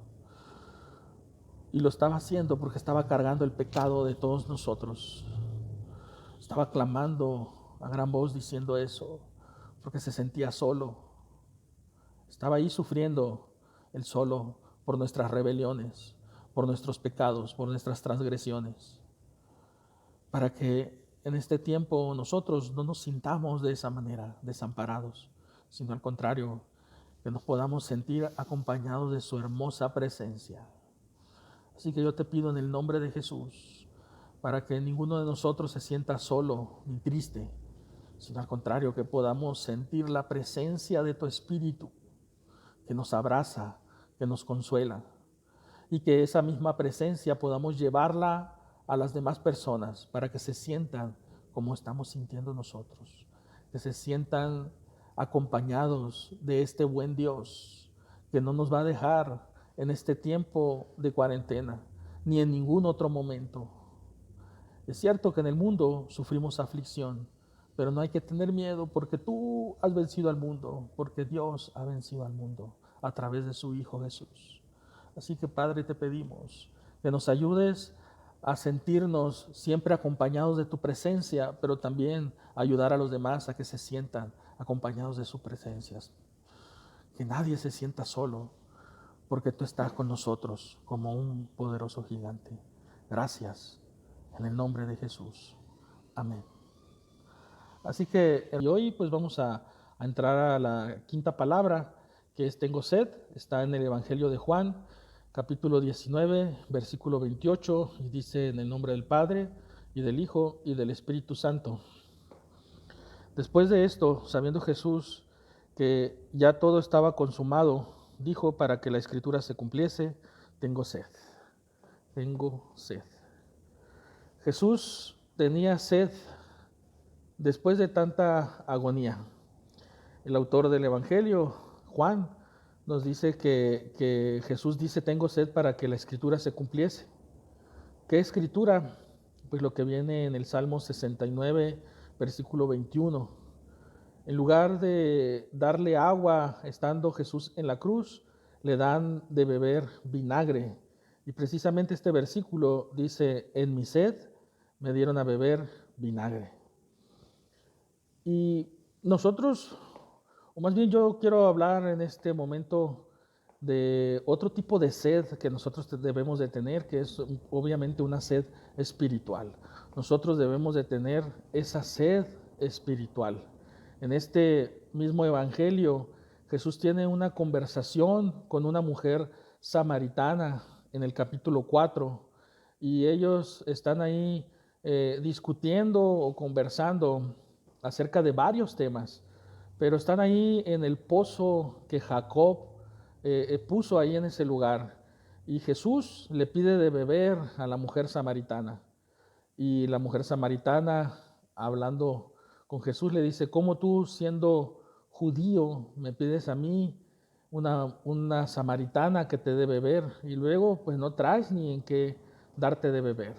Y lo estaba haciendo porque estaba cargando el pecado de todos nosotros. Estaba clamando a gran voz diciendo eso, porque se sentía solo. Estaba ahí sufriendo el solo por nuestras rebeliones, por nuestros pecados, por nuestras transgresiones. Para que en este tiempo nosotros no nos sintamos de esa manera, desamparados, sino al contrario, que nos podamos sentir acompañados de su hermosa presencia. Así que yo te pido en el nombre de Jesús, para que ninguno de nosotros se sienta solo ni triste, sino al contrario, que podamos sentir la presencia de tu Espíritu, que nos abraza, que nos consuela, y que esa misma presencia podamos llevarla a las demás personas para que se sientan como estamos sintiendo nosotros, que se sientan acompañados de este buen Dios que no nos va a dejar en este tiempo de cuarentena ni en ningún otro momento. Es cierto que en el mundo sufrimos aflicción, pero no hay que tener miedo porque tú has vencido al mundo, porque Dios ha vencido al mundo a través de su Hijo Jesús. Así que Padre, te pedimos que nos ayudes a sentirnos siempre acompañados de tu presencia, pero también ayudar a los demás a que se sientan acompañados de su presencia. Que nadie se sienta solo, porque tú estás con nosotros como un poderoso gigante. Gracias, en el nombre de Jesús. Amén. Así que hoy pues vamos a entrar a la quinta palabra, que es tengo sed. Está en el Evangelio de Juan, capítulo 19, versículo 28, y dice: en el nombre del Padre, y del Hijo, y del Espíritu Santo. Después de esto, sabiendo Jesús que ya todo estaba consumado, dijo, para que la Escritura se cumpliese: tengo sed, tengo sed. Jesús tenía sed después de tanta agonía. El autor del Evangelio, Juan, nos dice que Jesús dice: tengo sed, para que la Escritura se cumpliese. ¿Qué Escritura? Pues lo que viene en el Salmo 69, versículo 21. En lugar de darle agua estando Jesús en la cruz, le dan de beber vinagre. Y precisamente este versículo dice: en mi sed me dieron a beber vinagre. Y nosotros, o más bien yo quiero hablar en este momento de otro tipo de sed que nosotros debemos de tener, que es obviamente una sed espiritual. Nosotros debemos de tener esa sed espiritual. En este mismo evangelio, Jesús tiene una conversación con una mujer samaritana en el capítulo 4, y ellos están ahí discutiendo o conversando acerca de varios temas, pero están ahí en el pozo que Jacob puso ahí en ese lugar, y Jesús le pide de beber a la mujer samaritana, y la mujer samaritana, hablando con Jesús, le dice: ¿cómo tú, siendo judío, me pides a mí, una samaritana, que te dé beber? Y luego pues no traes ni en qué darte de beber.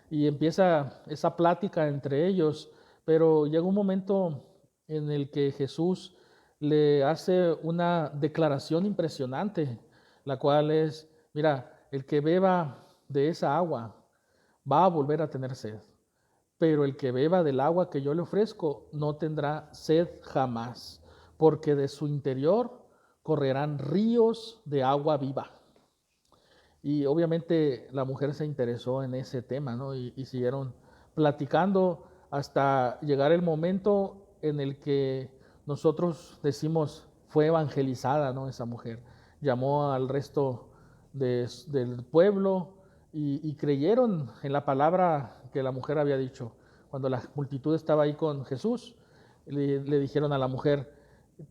Y empieza esa plática entre ellos, pero llega un momento en el que Jesús le hace una declaración impresionante, la cual es: mira, el que beba de esa agua va a volver a tener sed, pero el que beba del agua que yo le ofrezco no tendrá sed jamás, porque de su interior correrán ríos de agua viva. Y obviamente la mujer se interesó en ese tema, ¿no? Y siguieron platicando hasta llegar el momento en el que nosotros decimos fue evangelizada, ¿no? Esa mujer llamó al resto del pueblo, y creyeron en la palabra que la mujer había dicho. Cuando la multitud estaba ahí con Jesús, le dijeron a la mujer: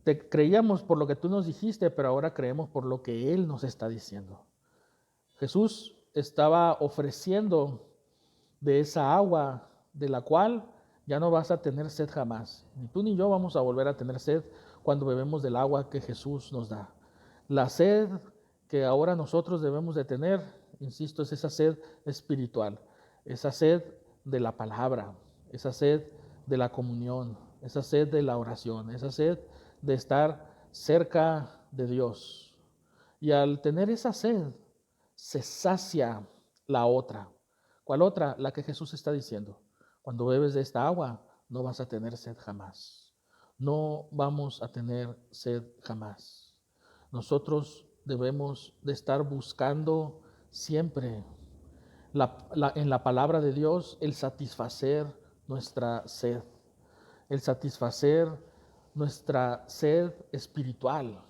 te creíamos por lo que tú nos dijiste, pero ahora creemos por lo que Él nos está diciendo. Jesús estaba ofreciendo de esa agua, de la cual ya no vas a tener sed jamás. Ni tú ni yo vamos a volver a tener sed cuando bebemos del agua que Jesús nos da. La sed que ahora nosotros debemos de tener, insisto, es esa sed espiritual, esa sed de la palabra, esa sed de la comunión, esa sed de la oración, esa sed de estar cerca de Dios. Y al tener esa sed, se sacia la otra. ¿Cuál otra? La que Jesús está diciendo: cuando bebes de esta agua, no vas a tener sed jamás. No vamos a tener sed jamás. Nosotros debemos de estar buscando siempre en la palabra de Dios el satisfacer nuestra sed, el satisfacer nuestra sed espiritual.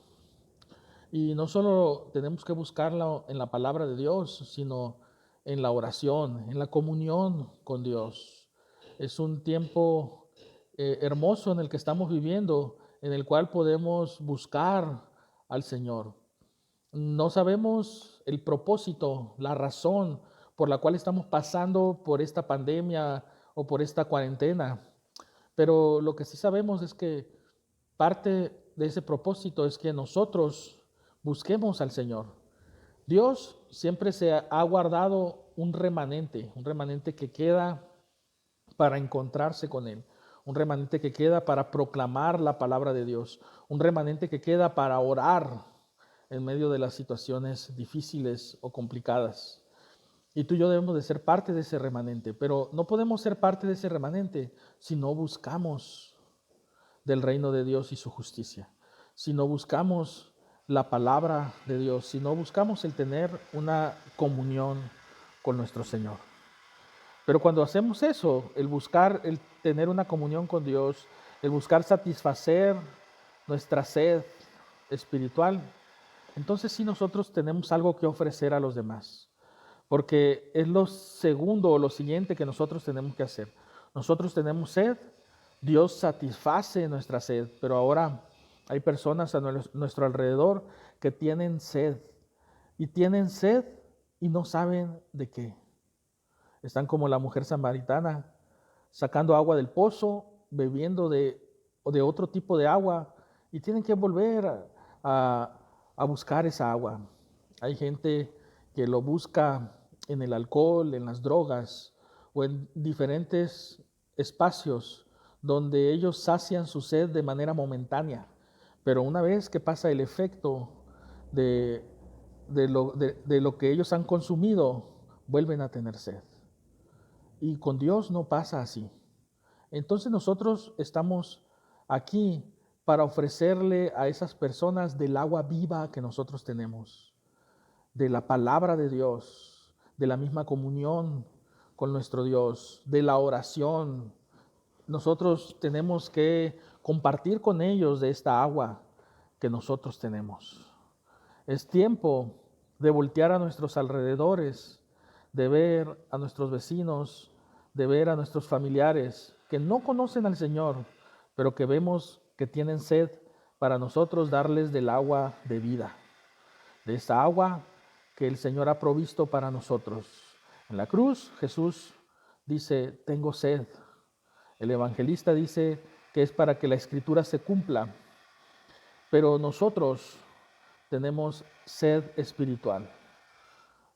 Y no solo tenemos que buscarla en la palabra de Dios, sino en la oración, en la comunión con Dios. Es un tiempo hermoso en el que estamos viviendo, en el cual podemos buscar al Señor. No sabemos el propósito, la razón por la cual estamos pasando por esta pandemia o por esta cuarentena, pero lo que sí sabemos es que parte de ese propósito es que nosotros busquemos al Señor. Dios siempre se ha guardado un remanente que queda para encontrarse con Él, un remanente que queda para proclamar la palabra de Dios, un remanente que queda para orar en medio de las situaciones difíciles o complicadas. Y tú y yo debemos de ser parte de ese remanente, pero no podemos ser parte de ese remanente si no buscamos del reino de Dios y su justicia, si no buscamos la palabra de Dios, si no buscamos el tener una comunión con nuestro Señor. Pero cuando hacemos eso, el buscar, el tener una comunión con Dios, el buscar satisfacer nuestra sed espiritual, entonces sí nosotros tenemos algo que ofrecer a los demás. Porque es lo segundo o lo siguiente que nosotros tenemos que hacer. Nosotros tenemos sed, Dios satisface nuestra sed, pero ahora hay personas a nuestro alrededor que tienen sed. Y tienen sed y no saben de qué. Están como la mujer samaritana, sacando agua del pozo, bebiendo de otro tipo de agua, y tienen que volver a buscar esa agua. Hay gente que lo busca en el alcohol, en las drogas o en diferentes espacios donde ellos sacian su sed de manera momentánea. Pero una vez que pasa el efecto de lo que ellos han consumido, vuelven a tener sed. Y con Dios no pasa así. Entonces nosotros estamos aquí para ofrecerle a esas personas del agua viva que nosotros tenemos, de la palabra de Dios, de la misma comunión con nuestro Dios, de la oración. Nosotros tenemos que compartir con ellos de esta agua que nosotros tenemos. Es tiempo de voltear a nuestros alrededores, de ver a nuestros vecinos, de ver a nuestros familiares que no conocen al Señor, pero que vemos que tienen sed, para nosotros darles del agua de vida, de esa agua que el Señor ha provisto para nosotros. En la cruz Jesús dice, tengo sed. El evangelista dice que es para que la escritura se cumpla, pero nosotros tenemos sed espiritual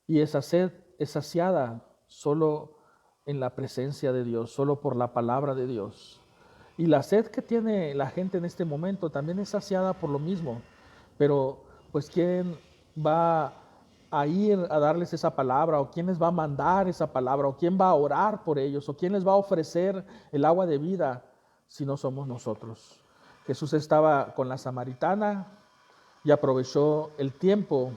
y esa sed es saciada solo en la presencia de Dios, solo por la palabra de Dios. Y la sed que tiene la gente en este momento también es saciada por lo mismo, pero pues ¿quién va a ir a darles esa palabra, o quién les va a mandar esa palabra, o quién va a orar por ellos, o quién les va a ofrecer el agua de vida si no somos nosotros? Jesús estaba con la samaritana y aprovechó el tiempo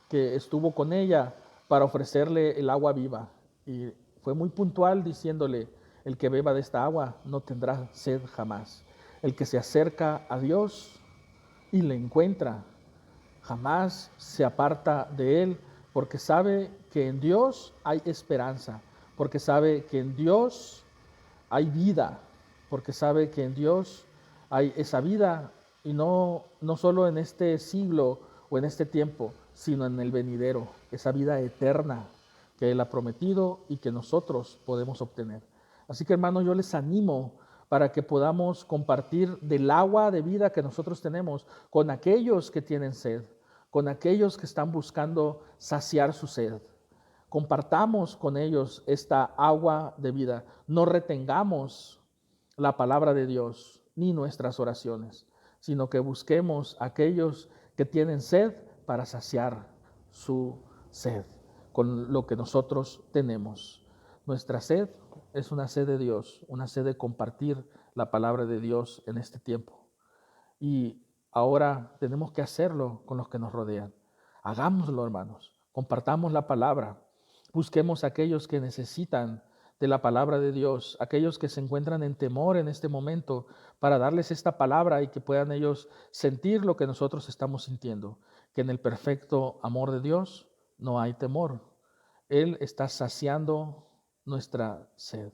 que estuvo con ella para ofrecerle el agua viva. Y fue muy puntual diciéndole, el que beba de esta agua no tendrá sed jamás. El que se acerca a Dios y le encuentra, jamás se aparta de él, porque sabe que en Dios hay esperanza, porque sabe que en Dios hay vida, porque sabe que en Dios hay esa vida, y no solo en este siglo o en este tiempo, sino en el venidero, esa vida eterna que Él ha prometido y que nosotros podemos obtener. Así que, hermanos, yo les animo para que podamos compartir del agua de vida que nosotros tenemos con aquellos que tienen sed, con aquellos que están buscando saciar su sed. Compartamos con ellos esta agua de vida. No retengamos la palabra de Dios ni nuestras oraciones, sino que busquemos a aquellos que tienen sed para saciar su sed con lo que nosotros tenemos. Nuestra sed es una sed de Dios, una sed de compartir la palabra de Dios en este tiempo. Y ahora tenemos que hacerlo con los que nos rodean. Hagámoslo, hermanos. Compartamos la palabra. Busquemos a aquellos que necesitan de la palabra de Dios, aquellos que se encuentran en temor en este momento, para darles esta palabra y que puedan ellos sentir lo que nosotros estamos sintiendo, que en el perfecto amor de Dios no hay temor. Él está saciando nuestra sed.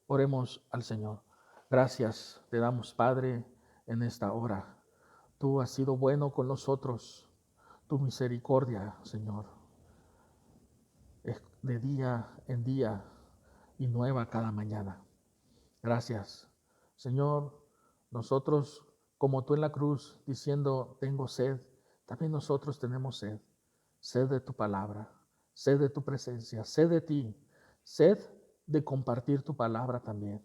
Oremos al Señor. Gracias te damos, Padre, en esta hora. Tú has sido bueno con nosotros. Tu misericordia, Señor, es de día en día y nueva cada mañana. Gracias, Señor. Nosotros, como tú en la cruz, diciendo, tengo sed, también nosotros tenemos sed. Sed de tu palabra, sed de tu presencia, sed de ti, sed de compartir tu palabra también,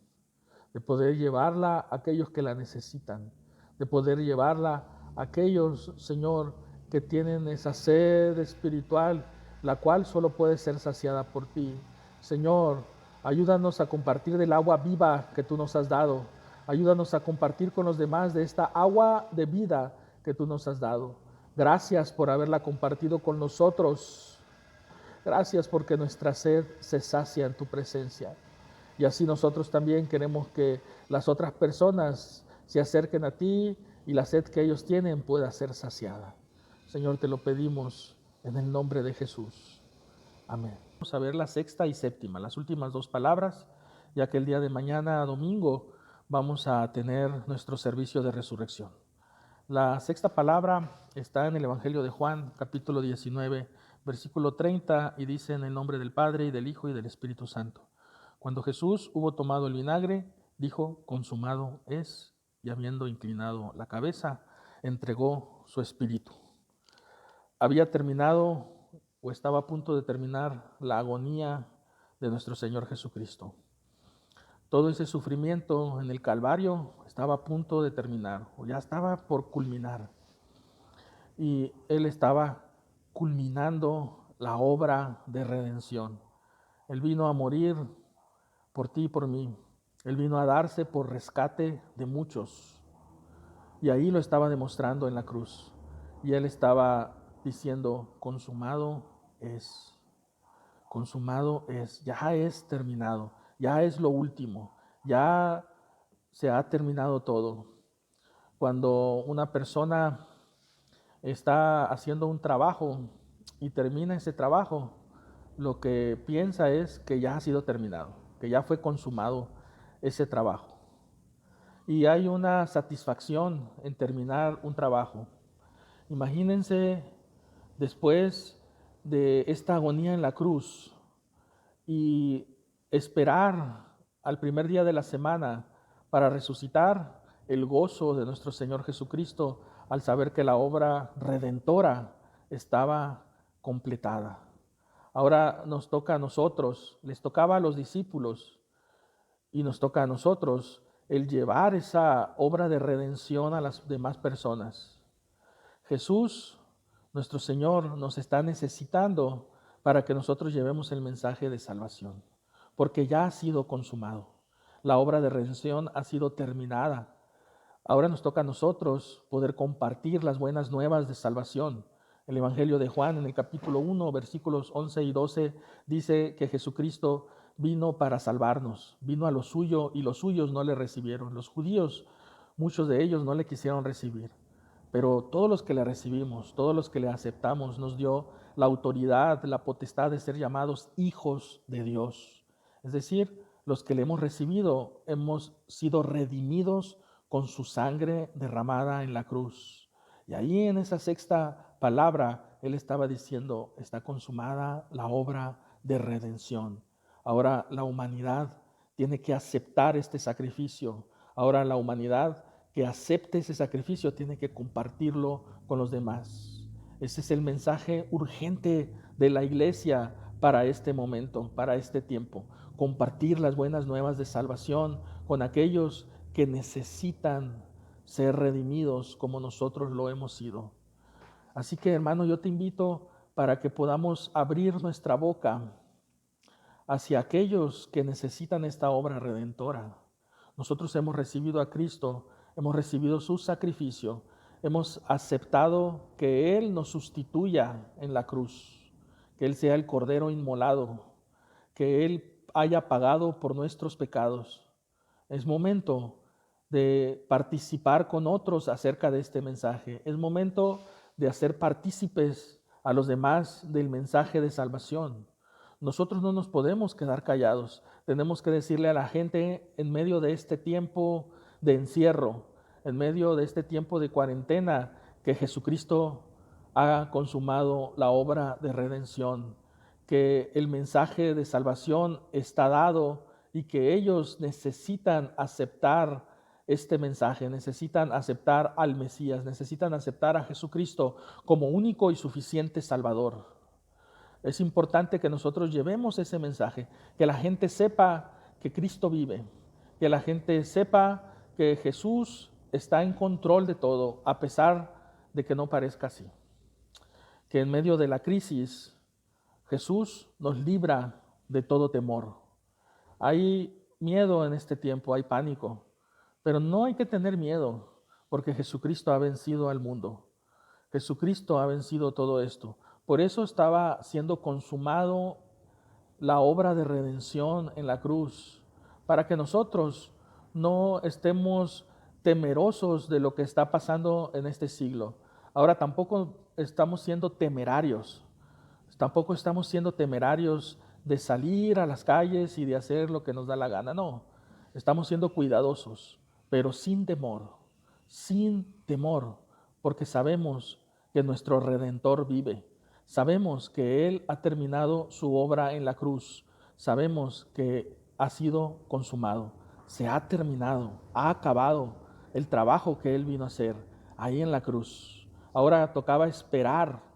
de poder llevarla a aquellos que la necesitan, de poder llevarla a aquellos, Señor, que tienen esa sed espiritual la cual solo puede ser saciada por ti. Señor, ayúdanos a compartir del agua viva que tú nos has dado. Ayúdanos a compartir con los demás de esta agua de vida que tú nos has dado. Gracias por haberla compartido con nosotros. Gracias porque nuestra sed se sacia en tu presencia. Y así nosotros también queremos que las otras personas se acerquen a ti y la sed que ellos tienen pueda ser saciada. Señor, te lo pedimos en el nombre de Jesús. Amén. Vamos a ver la sexta y séptima, las últimas dos palabras, ya que el día de mañana, domingo, vamos a tener nuestro servicio de resurrección. La sexta palabra está en el Evangelio de Juan, capítulo 19, versículo 30, y dice: en el nombre del Padre, y del Hijo, y del Espíritu Santo. Cuando Jesús hubo tomado el vinagre, dijo: consumado es, y habiendo inclinado la cabeza, entregó su espíritu. Había terminado, o estaba a punto de terminar, la agonía de nuestro Señor Jesucristo. Todo ese sufrimiento en el Calvario estaba a punto de terminar, o ya estaba por culminar. Y Él estaba culminando la obra de redención. Él vino a morir por ti y por mí. Él vino a darse por rescate de muchos. Y ahí lo estaba demostrando en la cruz. Y Él estaba diciendo: consumado es. Consumado es. Ya es terminado. Ya es lo último. Ya se ha terminado todo. Cuando una persona está haciendo un trabajo y termina ese trabajo, lo que piensa es que ya ha sido terminado, que ya fue consumado ese trabajo. Y hay una satisfacción en terminar un trabajo. Imagínense después de esta agonía en la cruz y esperar al primer día de la semana para resucitar, el gozo de nuestro Señor Jesucristo al saber que la obra redentora estaba completada. Ahora nos toca a nosotros, les tocaba a los discípulos y nos toca a nosotros el llevar esa obra de redención a las demás personas. Jesús, nuestro Señor, nos está necesitando para que nosotros llevemos el mensaje de salvación, porque ya ha sido consumado. La obra de redención ha sido terminada. Ahora nos toca a nosotros poder compartir las buenas nuevas de salvación. El Evangelio de Juan, en el capítulo 1, versículos 11 y 12, dice que Jesucristo vino para salvarnos. Vino a lo suyo y los suyos no le recibieron. Los judíos, muchos de ellos no le quisieron recibir. Pero todos los que le recibimos, todos los que le aceptamos, nos dio la autoridad, la potestad de ser llamados hijos de Dios. Es decir, los que le hemos recibido hemos sido redimidos con su sangre derramada en la cruz. Y ahí en esa sexta palabra, Él estaba diciendo: está consumada la obra de redención. Ahora la humanidad tiene que aceptar este sacrificio. Ahora la humanidad que acepte ese sacrificio tiene que compartirlo con los demás. Ese es el mensaje urgente de la iglesia para este momento, para este tiempo. Compartir las buenas nuevas de salvación con aquellos que necesitan ser redimidos como nosotros lo hemos sido. Así que, hermano, yo te invito para que podamos abrir nuestra boca hacia aquellos que necesitan esta obra redentora. Nosotros hemos recibido a Cristo, hemos recibido su sacrificio, hemos aceptado que Él nos sustituya en la cruz, que Él sea el Cordero inmolado, que Él haya pagado por nuestros pecados. Es momento de participar con otros acerca de este mensaje. Es momento de hacer partícipes a los demás del mensaje de salvación. Nosotros no nos podemos quedar callados. Tenemos que decirle a la gente en medio de este tiempo de encierro, en medio de este tiempo de cuarentena, que Jesucristo ha consumado la obra de redención, que el mensaje de salvación está dado y que ellos necesitan aceptar este mensaje, necesitan aceptar al Mesías, necesitan aceptar a Jesucristo como único y suficiente Salvador. Es importante que nosotros llevemos ese mensaje, que la gente sepa que Cristo vive, que la gente sepa que Jesús está en control de todo, a pesar de que no parezca así. Que en medio de la crisis Jesús nos libra de todo temor. Hay miedo en este tiempo, hay pánico, pero no hay que tener miedo, porque Jesucristo ha vencido al mundo. Jesucristo ha vencido todo esto. Por eso estaba siendo consumado la obra de redención en la cruz, para que nosotros no estemos temerosos de lo que está pasando en este siglo. Ahora tampoco estamos siendo temerarios, de salir a las calles y de hacer lo que nos da la gana, no. Estamos siendo cuidadosos, pero sin temor, porque sabemos que nuestro Redentor vive. Sabemos que Él ha terminado su obra en la cruz. Sabemos que ha sido consumado. Se ha terminado, ha acabado el trabajo que Él vino a hacer ahí en la cruz. Ahora tocaba esperar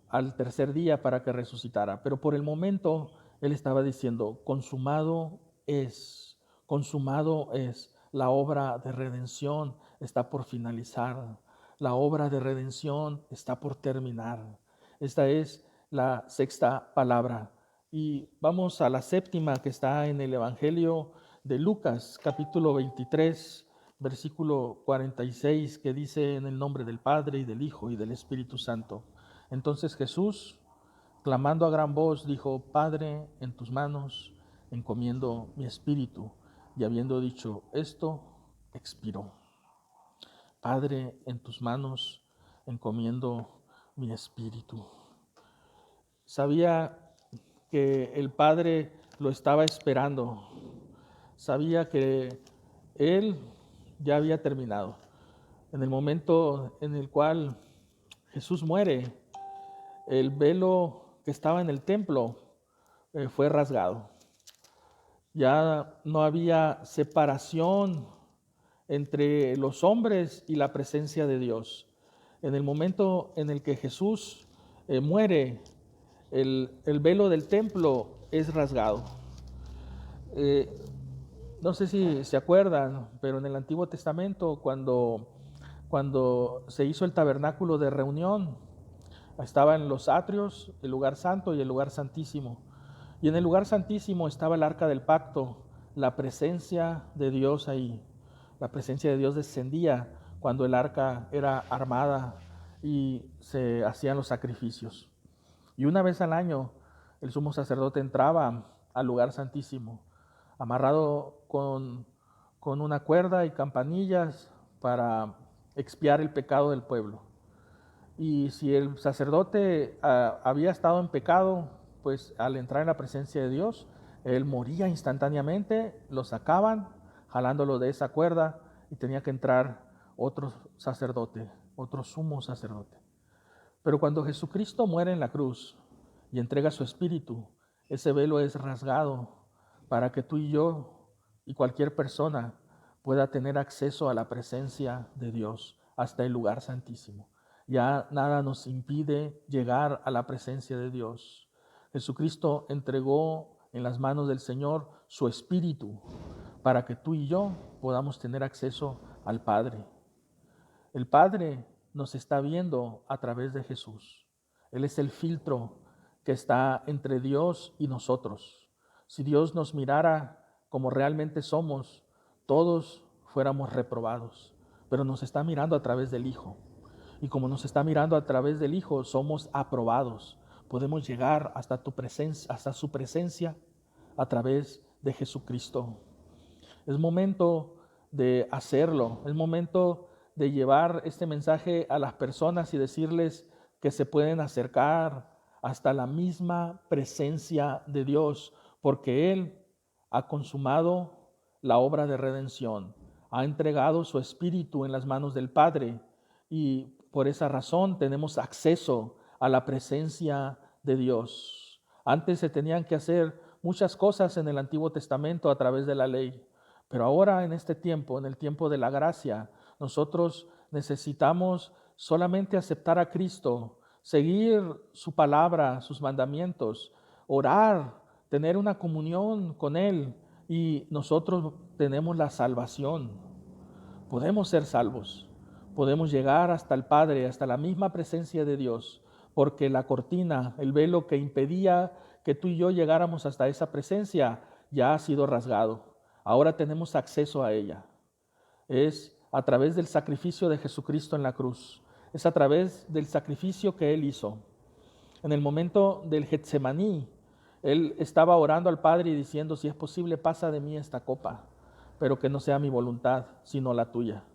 al tercer día para que resucitara. Pero por el momento Él estaba diciendo, consumado es, la obra de redención está por finalizar, la obra de redención está por terminar. Esta es la sexta palabra. Y vamos a la séptima, que está en el Evangelio de Lucas, capítulo 23, versículo 46, que dice: en el nombre del Padre, y del Hijo, y del Espíritu Santo. Entonces Jesús, clamando a gran voz, dijo: Padre, en tus manos encomiendo mi espíritu. Y habiendo dicho esto, expiró. Padre, en tus manos encomiendo mi espíritu. Sabía que el Padre lo estaba esperando. Sabía que Él ya había terminado. En el momento en el cual Jesús muere, el velo que estaba en el templo fue rasgado. Ya no había separación entre los hombres y la presencia de Dios. En el momento en el que Jesús muere, el velo del templo es rasgado. No sé si se acuerdan, pero en el Antiguo Testamento, cuando se hizo el tabernáculo de reunión, estaban los atrios, el lugar santo y el lugar santísimo. Y en el lugar santísimo estaba el arca del pacto, la presencia de Dios ahí. La presencia de Dios descendía cuando el arca era armada y se hacían los sacrificios. Y una vez al año el sumo sacerdote entraba al lugar santísimo, amarrado con una cuerda y campanillas para expiar el pecado del pueblo. Y si el sacerdote había estado en pecado, pues al entrar en la presencia de Dios, él moría instantáneamente, lo sacaban jalándolo de esa cuerda, y tenía que entrar otro sacerdote, otro sumo sacerdote. Pero cuando Jesucristo muere en la cruz y entrega su espíritu, ese velo es rasgado para que tú y yo y cualquier persona pueda tener acceso a la presencia de Dios hasta el lugar santísimo. Ya nada nos impide llegar a la presencia de Dios. Jesucristo entregó en las manos del Señor su espíritu para que tú y yo podamos tener acceso al Padre. El Padre nos está viendo a través de Jesús. Él es el filtro que está entre Dios y nosotros. Si Dios nos mirara como realmente somos, todos fuéramos reprobados, pero nos está mirando a través del Hijo. Y como nos está mirando a través del Hijo, somos aprobados. Podemos llegar hasta su presencia a través de Jesucristo. Es momento de hacerlo, es momento de llevar este mensaje a las personas y decirles que se pueden acercar hasta la misma presencia de Dios, porque Él ha consumado la obra de redención, ha entregado su espíritu en las manos del Padre, y por esa razón tenemos acceso a la presencia de Dios. Antes se tenían que hacer muchas cosas en el Antiguo Testamento a través de la ley, pero ahora en este tiempo, en el tiempo de la gracia, nosotros necesitamos solamente aceptar a Cristo, seguir su palabra, sus mandamientos, orar, tener una comunión con Él, y nosotros tenemos la salvación. Podemos ser salvos, podemos llegar hasta el Padre, hasta la misma presencia de Dios, porque la cortina, el velo que impedía que tú y yo llegáramos hasta esa presencia, ya ha sido rasgado. Ahora tenemos acceso a ella. Es a través del sacrificio de Jesucristo en la cruz. Es a través del sacrificio que Él hizo. En el momento del Getsemaní, Él estaba orando al Padre y diciendo, si es posible, pasa de mí esta copa, pero que no sea mi voluntad, sino la tuya.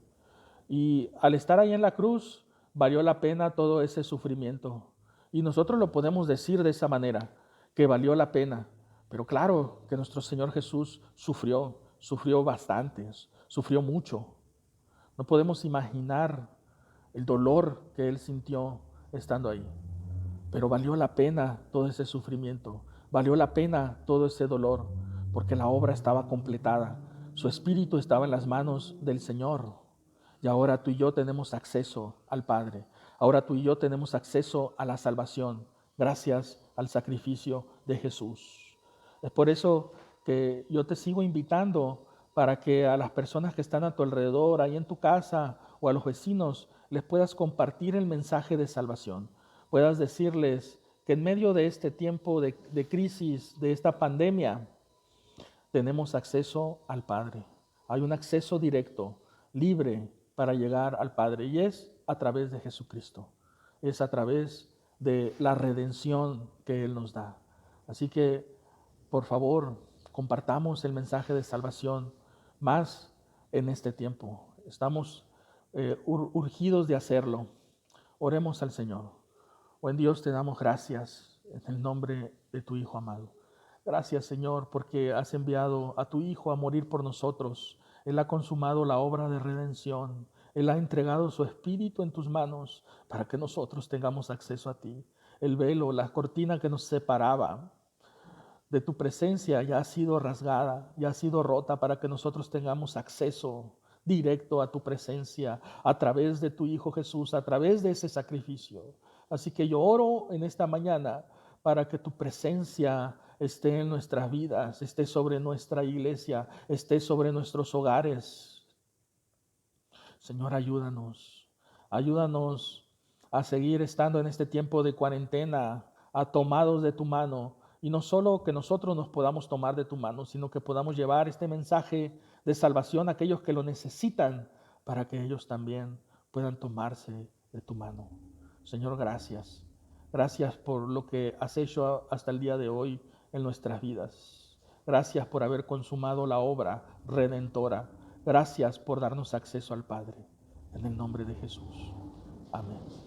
Y al estar ahí en la cruz, valió la pena todo ese sufrimiento. Y nosotros lo podemos decir de esa manera, que valió la pena. Pero claro que nuestro Señor Jesús sufrió bastante, sufrió mucho. No podemos imaginar el dolor que Él sintió estando ahí. Pero valió la pena todo ese sufrimiento, valió la pena todo ese dolor, porque la obra estaba completada. Su espíritu estaba en las manos del Señor. Y ahora tú y yo tenemos acceso al Padre. Ahora tú y yo tenemos acceso a la salvación, gracias al sacrificio de Jesús. Es por eso que yo te sigo invitando para que a las personas que están a tu alrededor, ahí en tu casa o a los vecinos, les puedas compartir el mensaje de salvación. Puedas decirles que en medio de este tiempo de crisis, de esta pandemia, tenemos acceso al Padre. Hay un acceso directo, libre para llegar al Padre, y es a través de Jesucristo. Es a través de la redención que Él nos da. Así que, por favor, compartamos el mensaje de salvación más en este tiempo. Estamos urgidos de hacerlo. Oremos al Señor. Buen Dios, te damos gracias en el nombre de tu Hijo amado. Gracias, Señor, porque has enviado a tu Hijo a morir por nosotros. Él ha consumado la obra de redención. Él ha entregado su espíritu en tus manos para que nosotros tengamos acceso a ti. El velo, la cortina que nos separaba de tu presencia ya ha sido rasgada, ya ha sido rota para que nosotros tengamos acceso directo a tu presencia a través de tu Hijo Jesús, a través de ese sacrificio. Así que yo oro en esta mañana para que tu presencia esté en nuestras vidas, esté sobre nuestra iglesia, esté sobre nuestros hogares. Señor, ayúdanos a seguir estando en este tiempo de cuarentena, tomados de tu mano, y no solo que nosotros nos podamos tomar de tu mano, sino que podamos llevar este mensaje de salvación a aquellos que lo necesitan, para que ellos también puedan tomarse de tu mano. Señor, gracias. Gracias por lo que has hecho hasta el día de hoy en nuestras vidas. Gracias por haber consumado la obra redentora. Gracias por darnos acceso al Padre. En el nombre de Jesús. Amén.